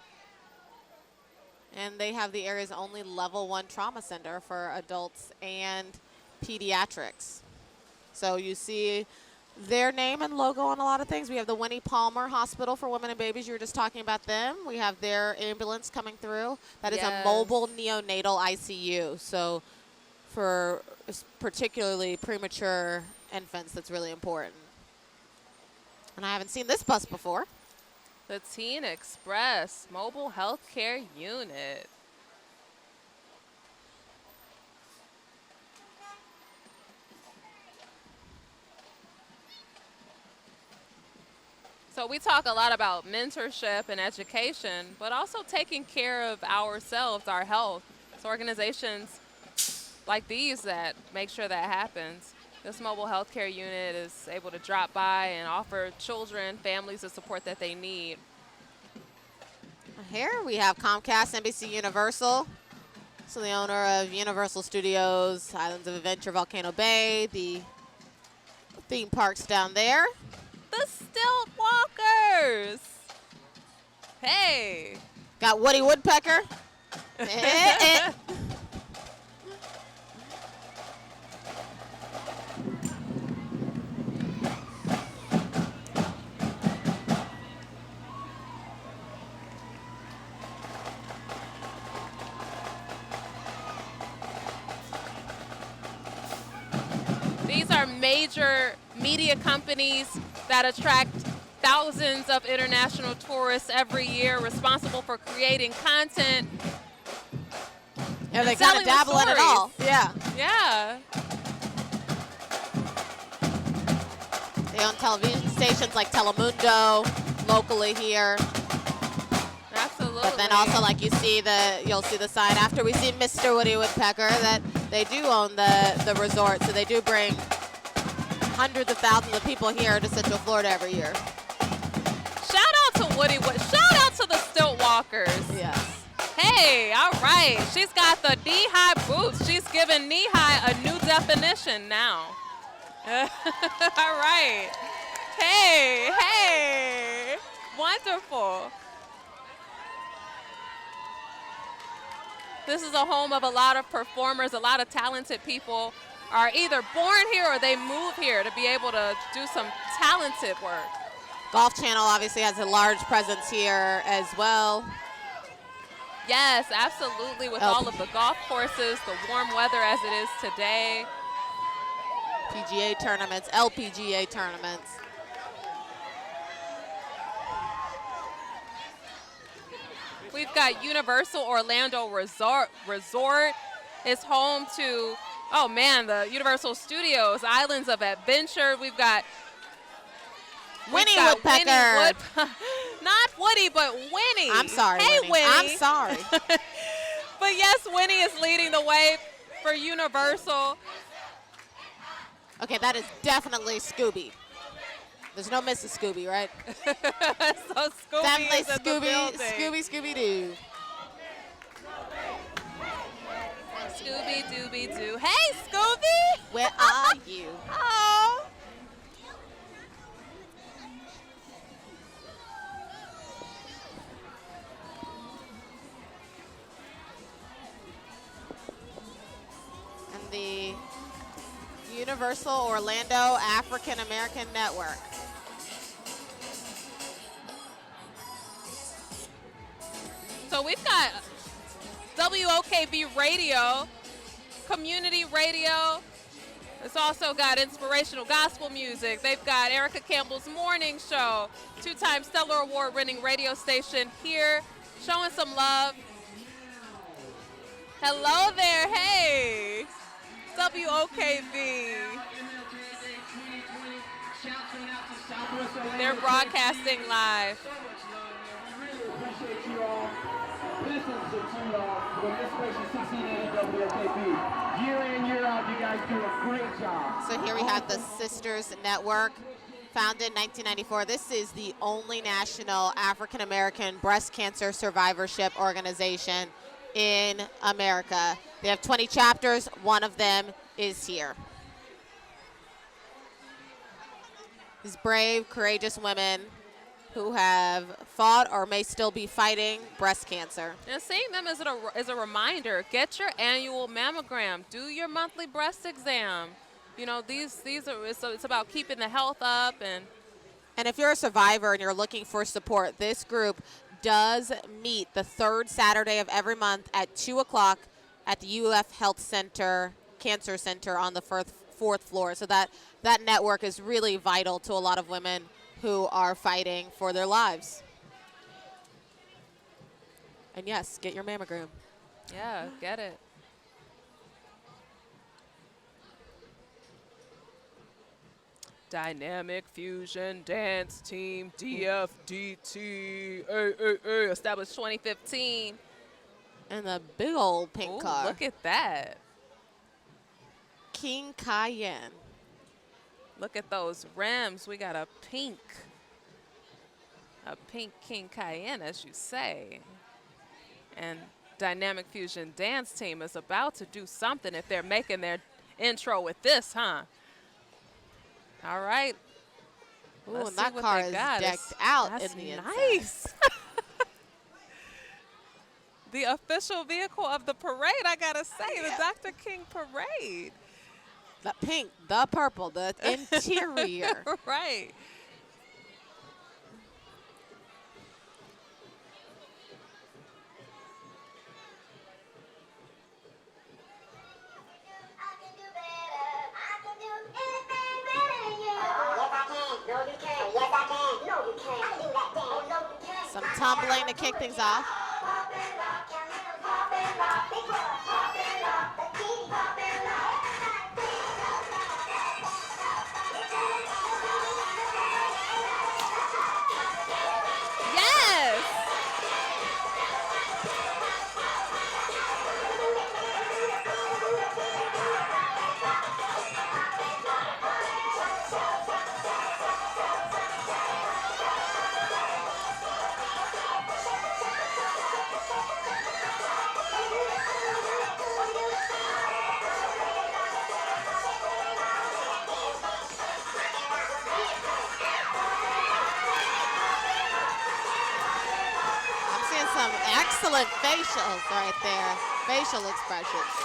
B: And they have the area's only level 1 trauma center for adults and pediatrics. So you see their name and logo on a lot of things. We have the Winnie Palmer Hospital for Women and Babies. You were just talking about them. We have their ambulance coming through. That is a mobile neonatal ICU. So for particularly premature infants, that's really important. And I haven't seen this bus before.
C: The Teen Express Mobile Healthcare Unit. So we talk a lot about mentorship and education, but also taking care of ourselves, our health. It's organizations like these that make sure that happens. This mobile healthcare unit is able to drop by and offer children, families the support that they need.
B: Here we have Comcast, NBC Universal. So the owner of Universal Studios, Islands of Adventure, Volcano Bay, the theme parks down there.
C: The Stilt Walkers. Hey.
B: Got Woody Woodpecker.
C: These are major media companies that attract thousands of international tourists every year, responsible for creating content.
B: Yeah, they kind of dabble in it all. Yeah.
C: Yeah.
B: They own television stations like Telemundo, locally here.
C: Absolutely.
B: But then also, like you'll see the sign after we see Mr. Woody Woodpecker that they do own the resort, so they do bring hundreds of thousands of people here to Central Florida every year.
C: Shout out to Woody shout out to the Stilt Walkers.
B: Yes.
C: Hey, all right. She's got the knee-high boots. She's given knee-high a new definition now. All right. Hey. Wonderful. This is a home of a lot of performers, a lot of talented people are either born here or they move here to be able to do some talented work.
B: Golf Channel obviously has a large presence here as well.
C: Yes, absolutely, with all of the golf courses, the warm weather as it is today.
B: PGA tournaments, LPGA tournaments.
C: We've got Universal Orlando Resort. It's home to Oh, man, the Universal Studios, Islands of Adventure. We've got
B: Winnie Woodpecker.
C: Not Woody, but Winnie.
B: I'm sorry,
C: hey,
B: Winnie. I'm sorry.
C: But yes, Winnie is leading the way for Universal.
B: Okay, that is definitely Scooby. There's no Mrs. Scooby, right?
C: So Scooby
B: Definitely
C: is in the building.
B: Scooby-Doo.
C: Scooby-Dooby-Doo. Hey, Scooby!
B: Where are you?
C: Oh.
B: And the Universal Orlando African American Network.
C: So we've got WOKB radio, community radio. It's also got inspirational gospel music. They've got Erica Campbell's morning show, 2-time Stellar Award-winning radio station here, showing some love. Hello there, hey, WOKB. They're broadcasting live.
H: Year in, year out, you guys do a great job.
B: So here we have the Sisters Network, founded in 1994. This is the only national African American breast cancer survivorship organization in America. They have 20 chapters. One of them is here. These brave, courageous women who have fought or may still be fighting breast cancer.
C: And seeing them as a reminder, get your annual mammogram, do your monthly breast exam. You know, these are, it's about keeping the health up.
B: And if you're a survivor and you're looking for support, this group does meet the third Saturday of every month at 2 o'clock at the UF Health Center, Cancer Center on the fourth floor. So that network is really vital to a lot of women who are fighting for their lives. And yes, get your mammogram.
C: Yeah, get it. Dynamic Fusion Dance Team, DFDT, established 2015.
B: And the big old pink car.
C: Look at that.
B: King Cayenne.
C: Look at those rims. We got a pink King Cayenne, as you say. And Dynamic Fusion Dance Team is about to do something if they're making their intro with this, huh? All right.
B: Ooh, and that car is decked out in the
C: nice. The official vehicle of the parade, I gotta say, the Dr. King Parade.
B: The pink, the purple, the interior.
C: Right.
B: Some tumbling to kick things off. Excellent facials right there, facial expressions.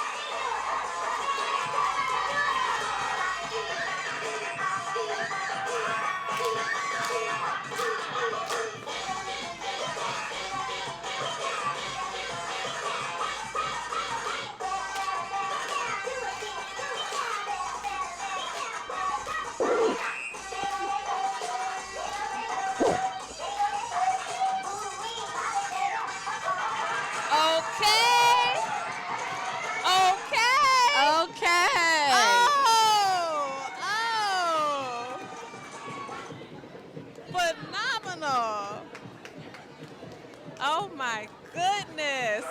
C: Oh my goodness.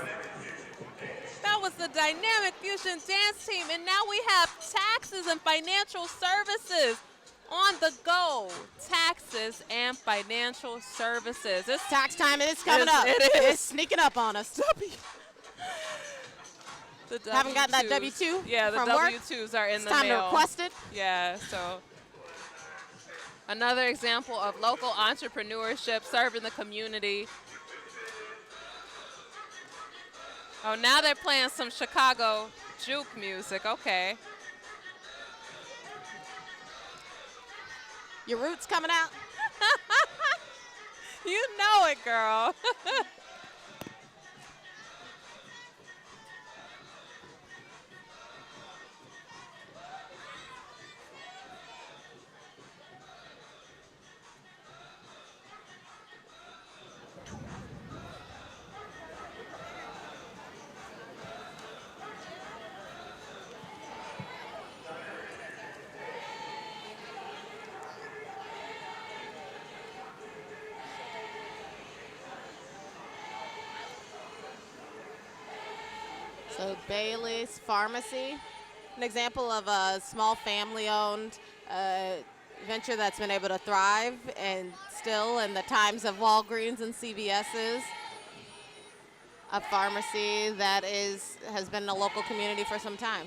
C: That was the Dynamic Fusion Dance Team, and now we have taxes and financial services on the go. Taxes and financial services. It's
B: Tax time is coming up.
C: It is.
B: It's sneaking up on us. Haven't gotten that W-2
C: Yeah, the
B: from work?
C: W-2s are in
B: It's
C: the
B: time
C: mail.
B: to request it.
C: Yeah, so another example of local entrepreneurship serving the community. Oh, now they're playing some Chicago juke music. Okay.
B: Your roots coming out.
C: You know it, girl.
B: So Bailey's Pharmacy, an example of a small family-owned venture that's been able to thrive and still in the times of Walgreens and CVS's. A pharmacy that has been in a local community for some time.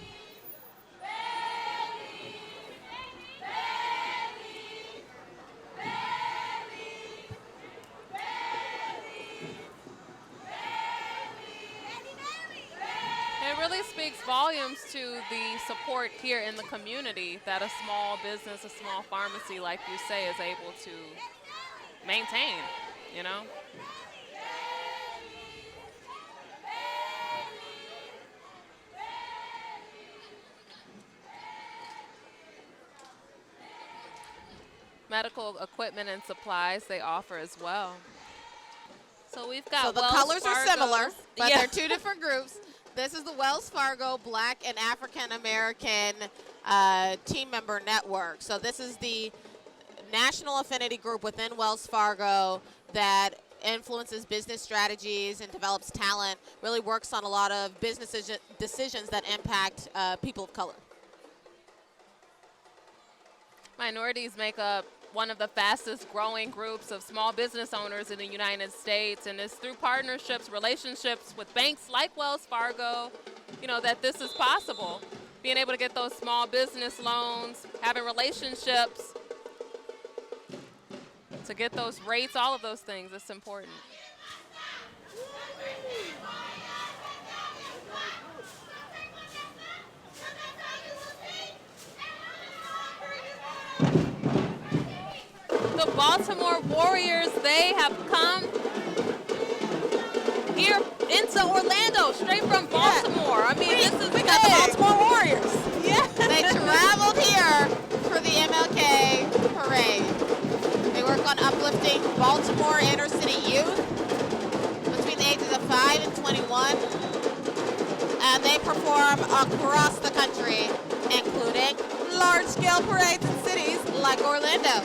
C: It really speaks volumes to the support here in the community that a small business, a small pharmacy, like you say, is able to maintain, you know? Medical equipment and supplies they offer as well. So we've got
B: So the
C: Wells
B: colors are
C: Fargo's-
B: similar, but
C: Yeah.
B: they're two different groups. This is the Wells Fargo Black and African American Team Member Network. So this is the national affinity group within Wells Fargo that influences business strategies and develops talent, really works on a lot of business decisions that impact people of color.
C: Minorities make up one of the fastest growing groups of small business owners in the United States, and it's through partnerships, relationships with banks like Wells Fargo, you know, that this is possible. Being able to get those small business loans, having relationships to get those rates, all of those things, it's important. The Baltimore Warriors, they have come here into Orlando, straight from Baltimore. I mean, this is
B: We got the Baltimore Warriors.
C: Yeah.
B: They traveled here for the MLK parade. They work on uplifting Baltimore inner city youth between the ages of 5 and 21. And they perform across the country, including large-scale parades in cities like Orlando.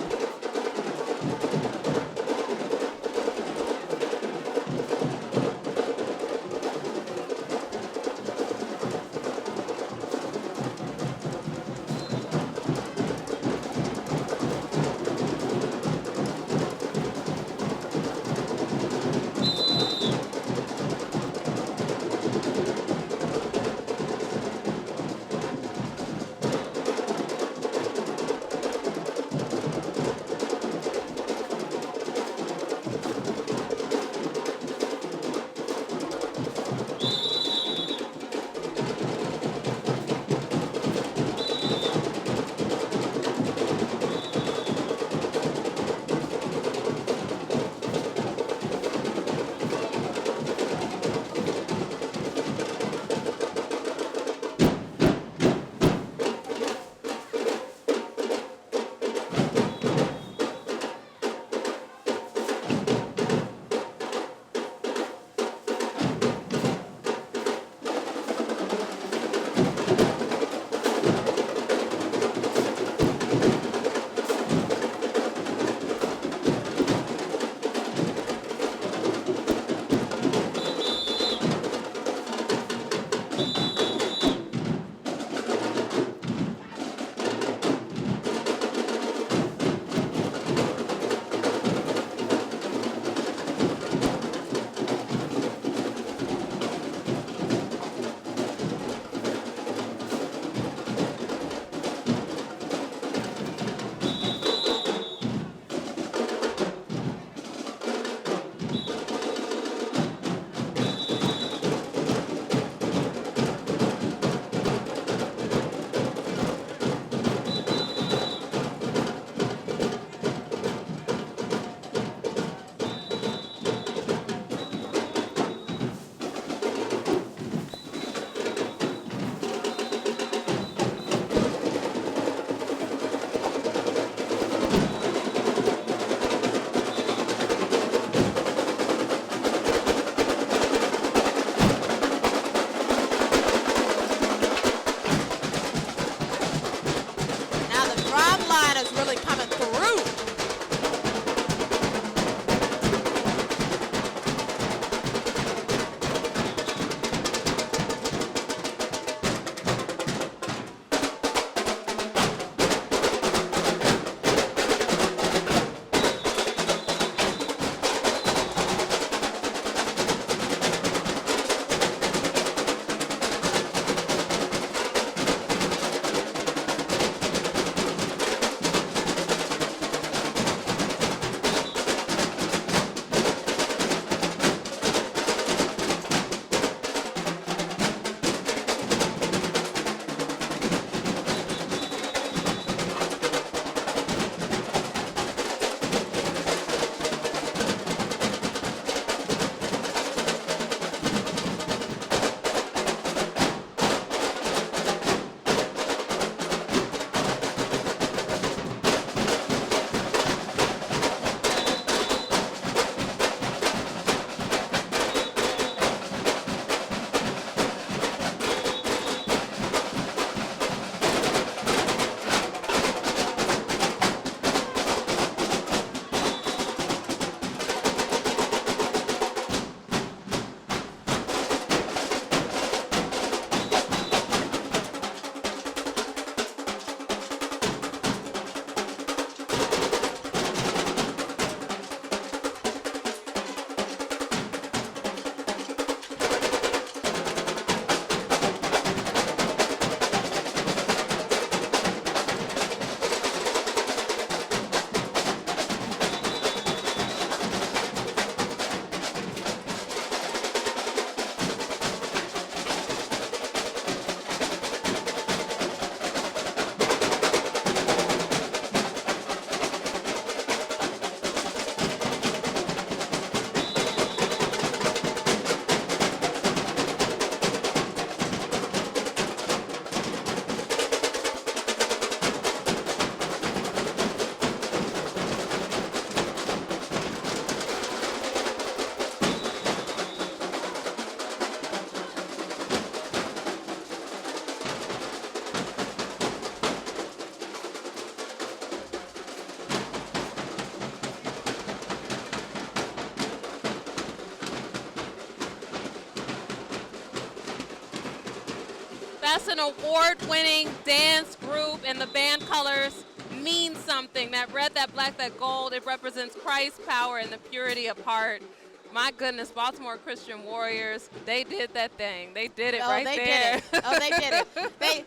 C: That's an award-winning dance group, and the band colors mean something. That red, that black, that gold, it represents Christ's power and the purity of heart. My goodness, Baltimore Christian Warriors, they did that thing. They did it right there.
B: Did it. Oh, they did it.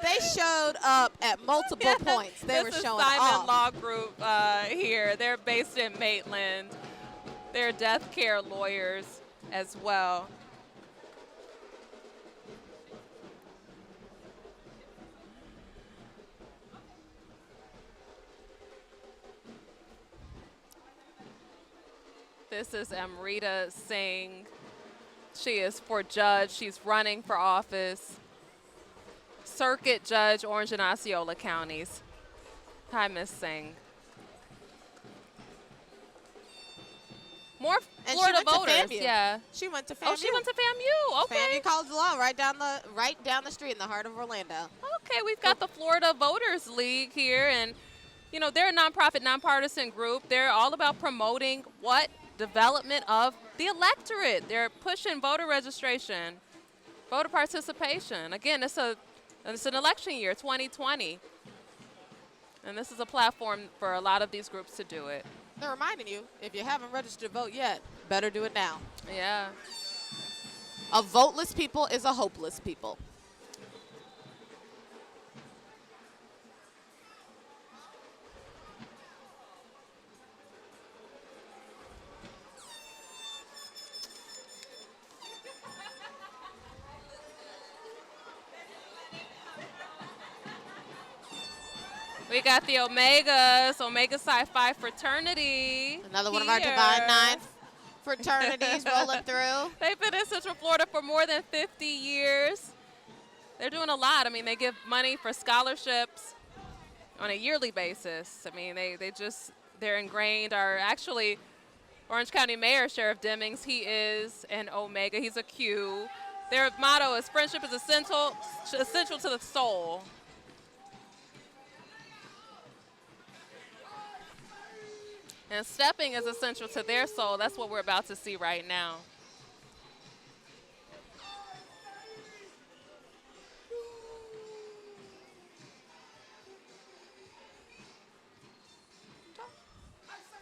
B: They showed up at multiple points. They were showing
C: Simon
B: off.
C: Law Group here. They're based in Maitland. They're death care lawyers as well. This is Amrita Singh. She is for judge. She's running for office. Circuit Judge, Orange and Osceola counties. Hi, Miss Singh. More
B: And
C: Florida
B: she went
C: voters.
B: to FAMU.
C: Yeah.
B: She went to FAMU.
C: Oh, she went to FAMU. Okay.
B: FAMU College of Law, right down the street in the heart of Orlando.
C: Okay, we've got the Florida Voters League here, and you know they're a nonprofit, nonpartisan group. They're all about promoting what development of the electorate. They're pushing voter registration, voter participation. Again, it's an election year, 2020, and this is a platform for a lot of these groups to do it.
B: They're reminding you, if you haven't registered to vote yet, better do it now.
C: Yeah.
B: A voteless people is a hopeless people.
C: We got the Omegas, Omega Psi Phi fraternity.
B: Another one of our Divine Nine fraternities rolling through.
C: They've been in Central Florida for more than 50 years. They're doing a lot. I mean, they give money for scholarships on a yearly basis. I mean, they're ingrained. Actually, Orange County Mayor Sheriff Demings, he is an Omega. He's a Q. Their motto is friendship is essential to the soul. And stepping is essential to their soul. That's what we're about to see right now.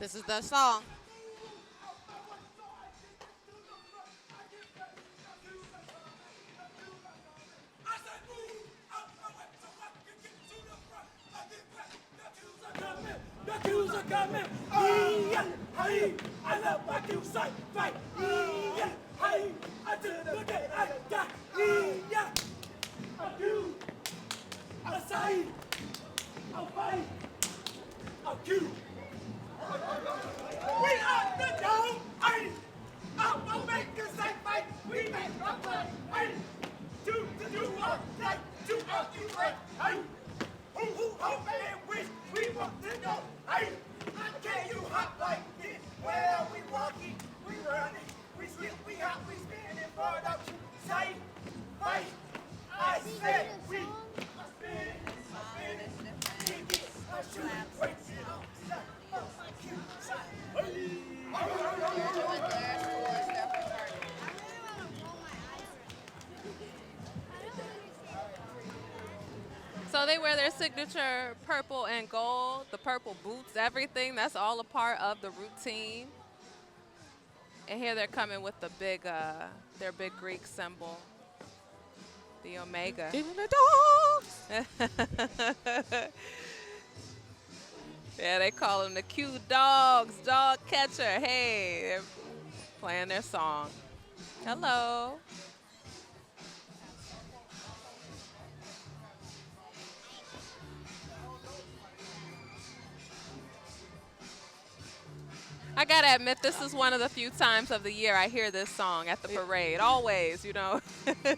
B: This is the song.
E: I love what you say, fight, yeah, hey, until the day I die, yeah, I do, I say, I fight, I do. We are the dog, hey, I'll make a say fight, we make a fight, hey, do our right, do our you right, hey, who hope and wish we want to know, hey, I tell you hot like this. Well, we walking, we running, we slip, we hop, we spinning for the say, fight. I said we are spinning, we get a shoot, wait,
C: So they wear their signature purple and gold, the purple boots, everything. That's all a part of the routine. And here they're coming with the their big Greek symbol, the Omega.
B: Even the dogs.
C: Yeah, they call them the cute dogs, dog catcher. Hey, they're playing their song. Hello. I gotta admit, this is one of the few times of the year I hear this song at the parade. Always, you know.
B: And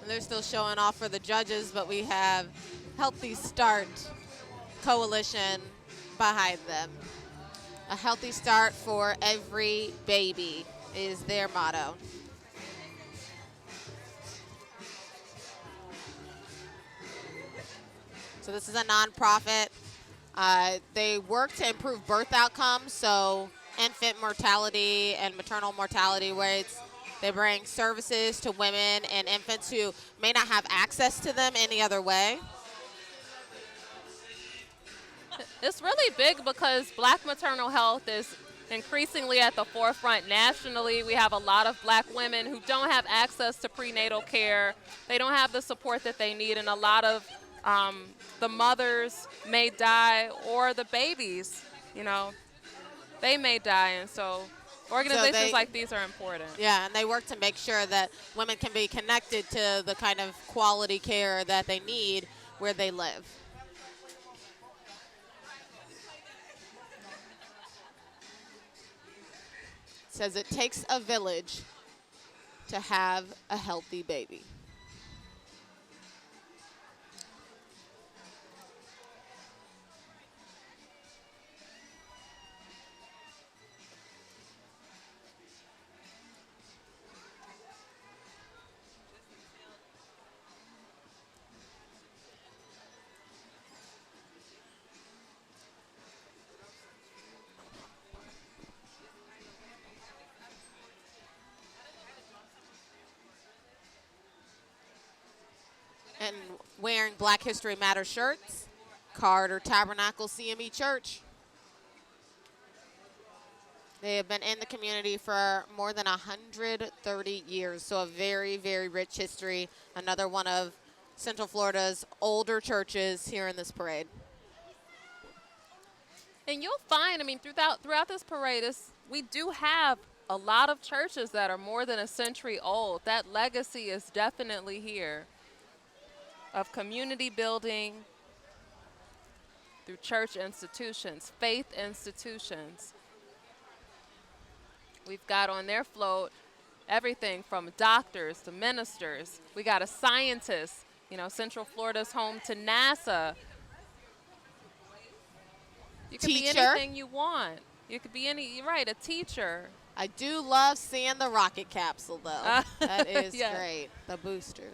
B: they're still showing off for the judges, but we have Healthy Start Coalition behind them. A healthy start for every baby is their motto. So this is a nonprofit. They work to improve birth outcomes, so infant mortality and maternal mortality rates They bring services to women and infants who may not have access to them any other way.
C: It's really big because Black maternal health is increasingly at the forefront nationally. We have a lot of Black women who don't have access to prenatal care. They don't have the support that they need, and a lot of the mothers may die, or the babies, you know, they may die. And so organizations like these are important.
B: Yeah, and they work to make sure that women can be connected to the kind of quality care that they need where they live. It says it takes a village to have a healthy baby. And wearing Black History Matter shirts, Carter Tabernacle CME Church. They have been in the community for more than 130 years, so a very, very rich history. Another one of Central Florida's older churches here in this parade.
C: And you'll find, I mean, throughout this parade, we do have a lot of churches that are more than a century old. That legacy is definitely here of community building through church institutions, faith institutions. We've got on their float everything from doctors to ministers. We got a scientist, you know, Central Florida's home to NASA. You could be anything you want. You could be you're right, a teacher.
B: I do love seeing the rocket capsule, though. That is great, the booster.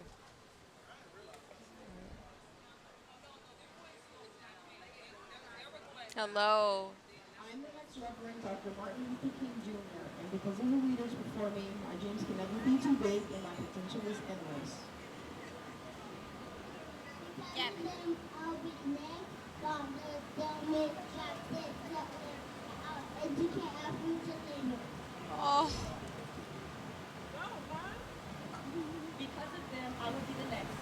C: Hello.
I: I'm the next Reverend Dr. Martin Luther King Jr., and because of the leaders before me, my dreams can never be too big and my potential is endless.
E: I'll be next, gonna educate our future leaders.
B: Oh.
I: Because of them, I will be the next.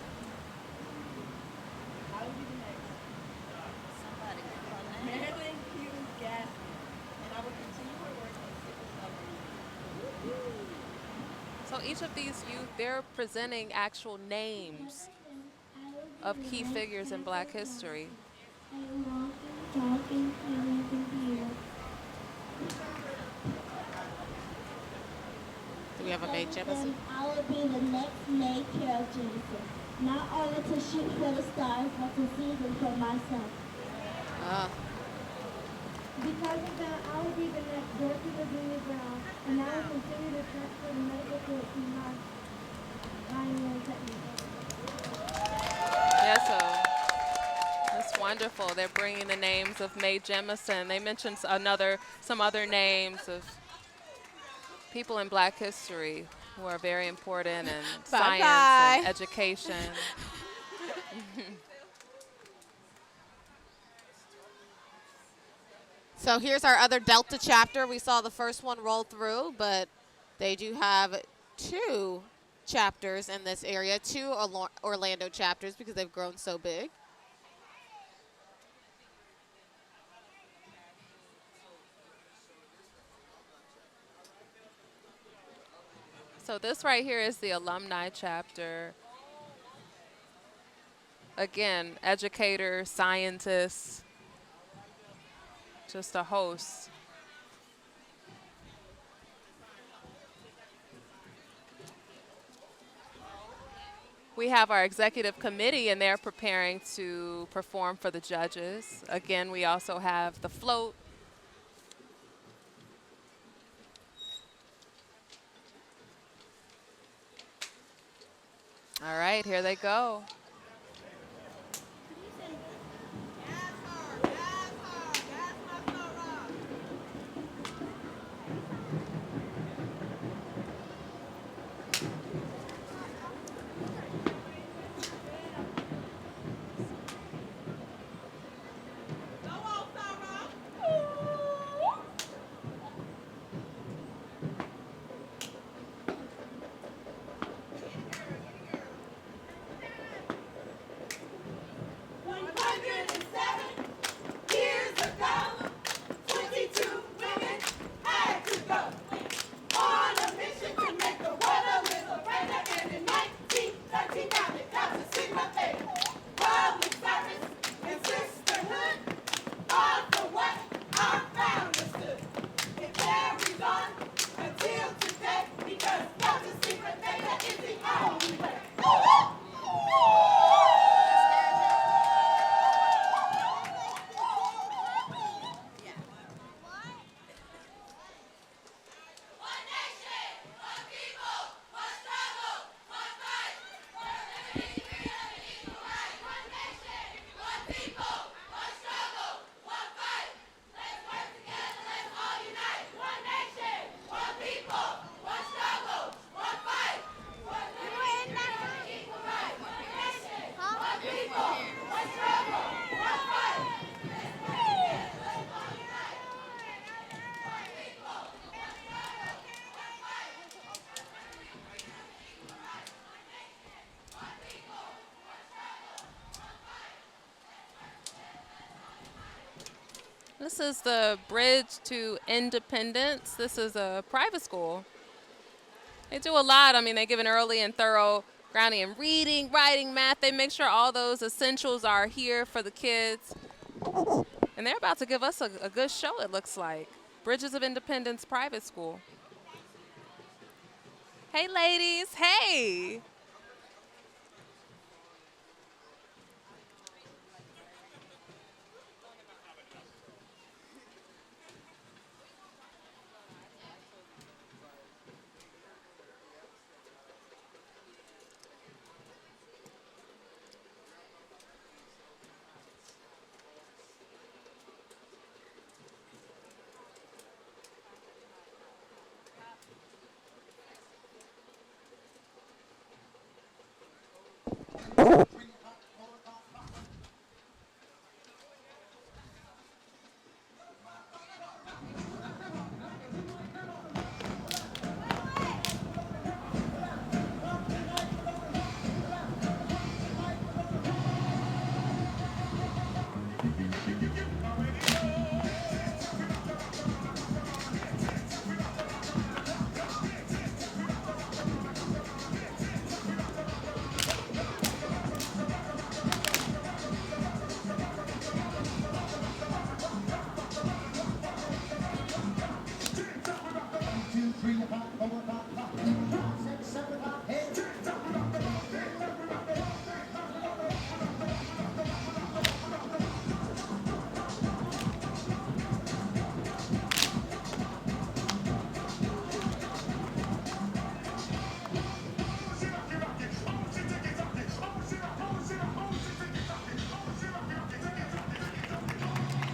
I: I will be the next. Somebody can run that. Marilyn Hughes Gassman, and I will continue her work on sickle cell.
C: So each of these youth, they're presenting actual names of key figures in Black history.
E: Talking,
B: Do we have a Mae Jemison?
E: I will be the next Mae Carol Jemison. Not only to shoot for the stars, but to see them for myself. Because of that, I will be the next Dorothy Virginia Brown, and I will continue to transfer the medical field to my pioneering technique.
C: Yeah, so that's wonderful. They're bringing the names of Mae Jemison. They mentioned some other names of people in Black history who are very important in science and education.
B: So here's our other Delta chapter. We saw the first one roll through, but they do have 2 chapters in this area, 2 Orlando chapters because they've grown so big.
C: So this right here is the alumni chapter. Again, educators, scientists, just a host. We have our executive committee, and they're preparing to perform for the judges. Again, we also have the float. All right, here they go. This is the Bridge to Independence. This is a private school. They do a lot. I mean, they give an early and thorough grounding in reading, writing, math. They make sure all those essentials are here for the kids. And they're about to give us a good show, it looks like. Bridges of Independence Private School. Hey, ladies. Hey.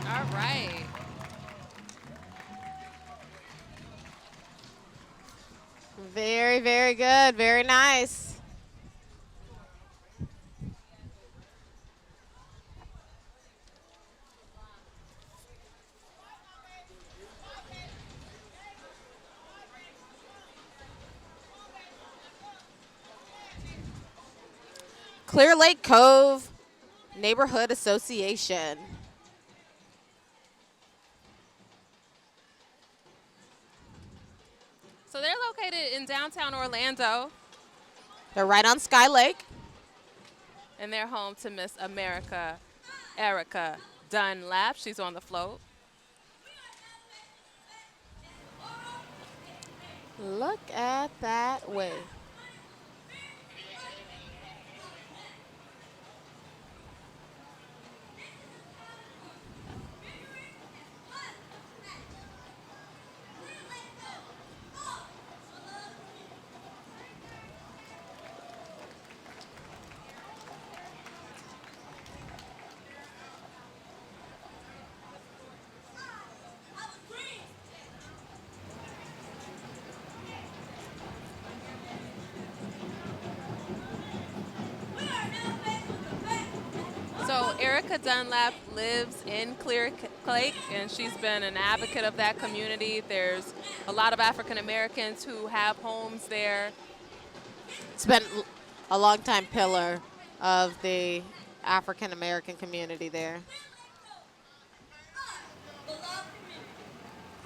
C: All right.
B: Very, very good. Very nice. Clear Lake Cove Neighborhood Association.
C: So they're located in downtown Orlando.
B: They're right on Sky Lake.
C: And they're home to Miss America, Erica Dunlap. She's on the float.
B: Look at that wave.
C: So Erica Dunlap lives in Clear Lake, and she's been an advocate of that community. There's a lot of African Americans who have homes there.
B: It's been a long-time pillar of the African American community there.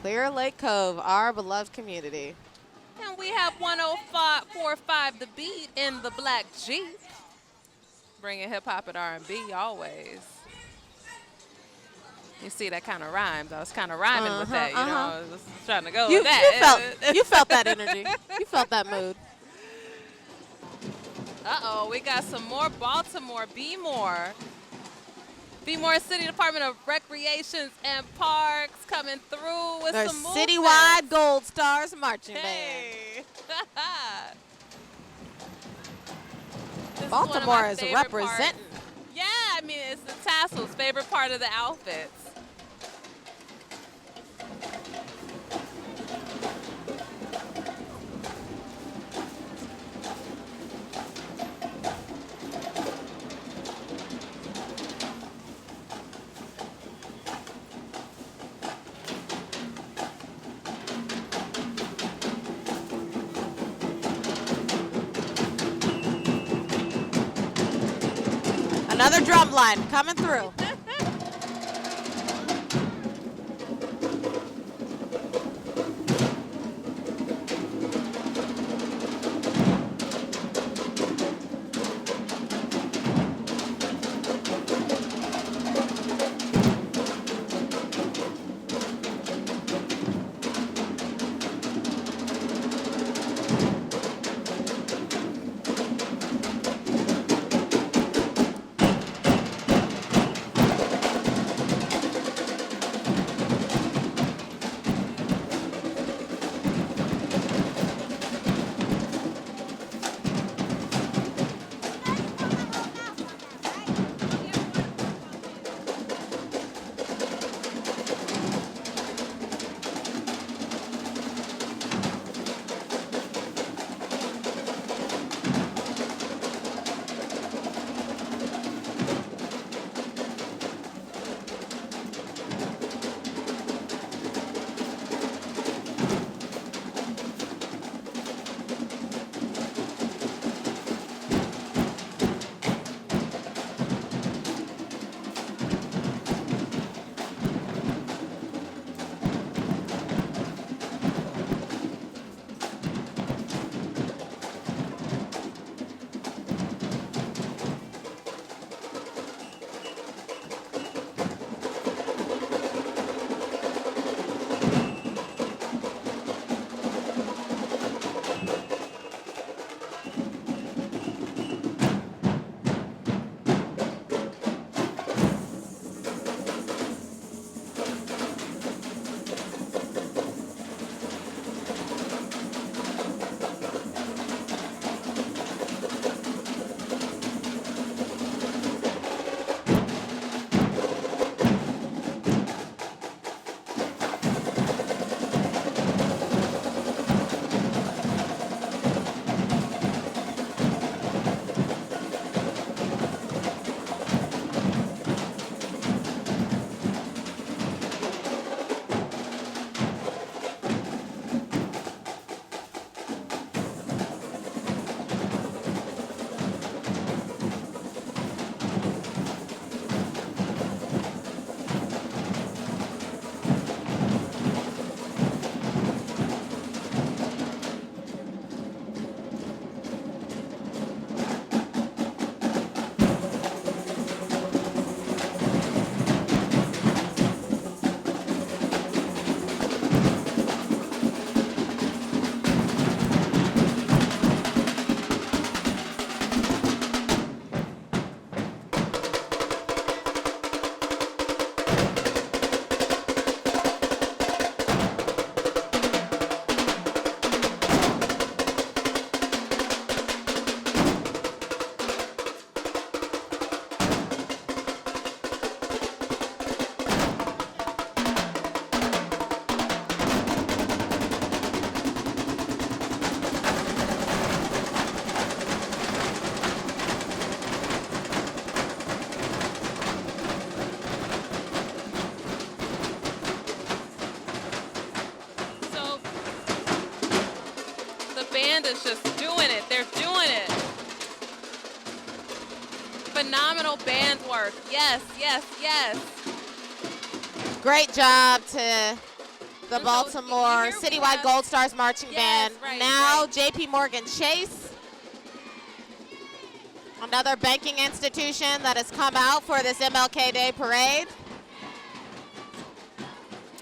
B: Clear Lake Cove, our beloved community.
C: And we have 104.5 The Beat in the Black Jeep. Bringing hip-hop and R&B always. You see, that kind of rhymes. I was kind of rhyming with that, you know. I was trying to go with that.
B: You felt that energy. You felt that mood.
C: Uh-oh, we got some more Baltimore. B-More City Department of Recreations and Parks coming through with
B: Their
C: some movement.
B: citywide Gold Stars marching band.
C: Hey.
B: Baltimore is representing.
C: Yeah, I mean, it's the tassels, favorite part of the outfits.
B: Another drum line coming through.
C: is just doing it. They're doing it. Phenomenal band work. Yes, yes, yes.
B: Great job to the Baltimore Citywide Gold Stars Marching Band. Now J.P. Morgan Chase, another banking institution that has come out for this MLK Day parade.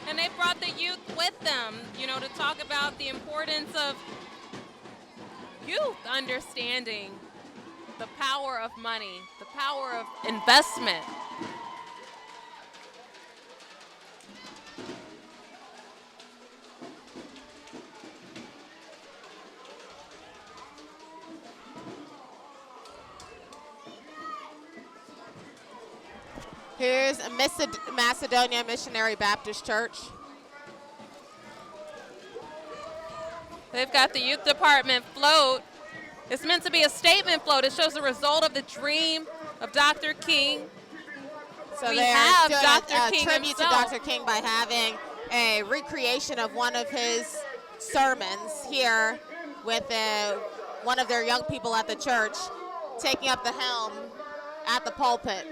C: And they brought the youth with them, you know, to talk about the importance of youth understanding the power of money, the power of investment.
B: Here's Macedonia Missionary Baptist Church.
C: They've got the youth department float. It's meant to be a statement float. It shows the result of the dream of Dr. King.
B: So
C: we
B: they're
C: have
B: doing
C: Dr.
B: a
C: King
B: tribute
C: himself.
B: to Dr. King by having a recreation of one of his sermons here with one of their young people at the church taking up the helm at the pulpit.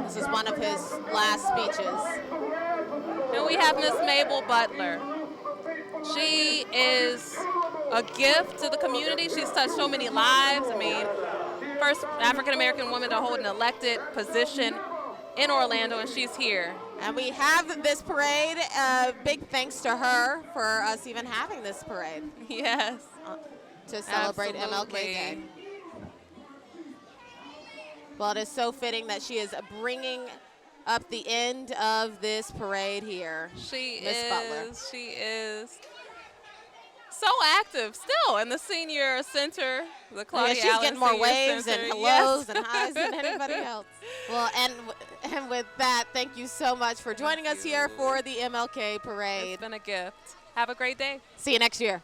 B: This is one of his last speeches.
C: And we have Miss Mabel Butler. She is a gift to the community. She's touched so many lives. I mean, first African-American woman to hold an elected position in Orlando, and she's here.
B: And we have this parade. Big thanks to her for us even having this parade.
C: Yes.
B: To celebrate MLK Day. Well, it is so fitting that she is bringing up the end of this parade here. Miss Butler.
C: She is so active still in the senior center, the Claudia
B: she's
C: Allen
B: getting more
C: Senior
B: waves
C: Center.
B: and hellos
C: Yes.
B: and highs than anybody else. Well, and with that, thank you so much for joining us here for the MLK parade.
C: It's been a gift. Have a great day.
B: See you next year.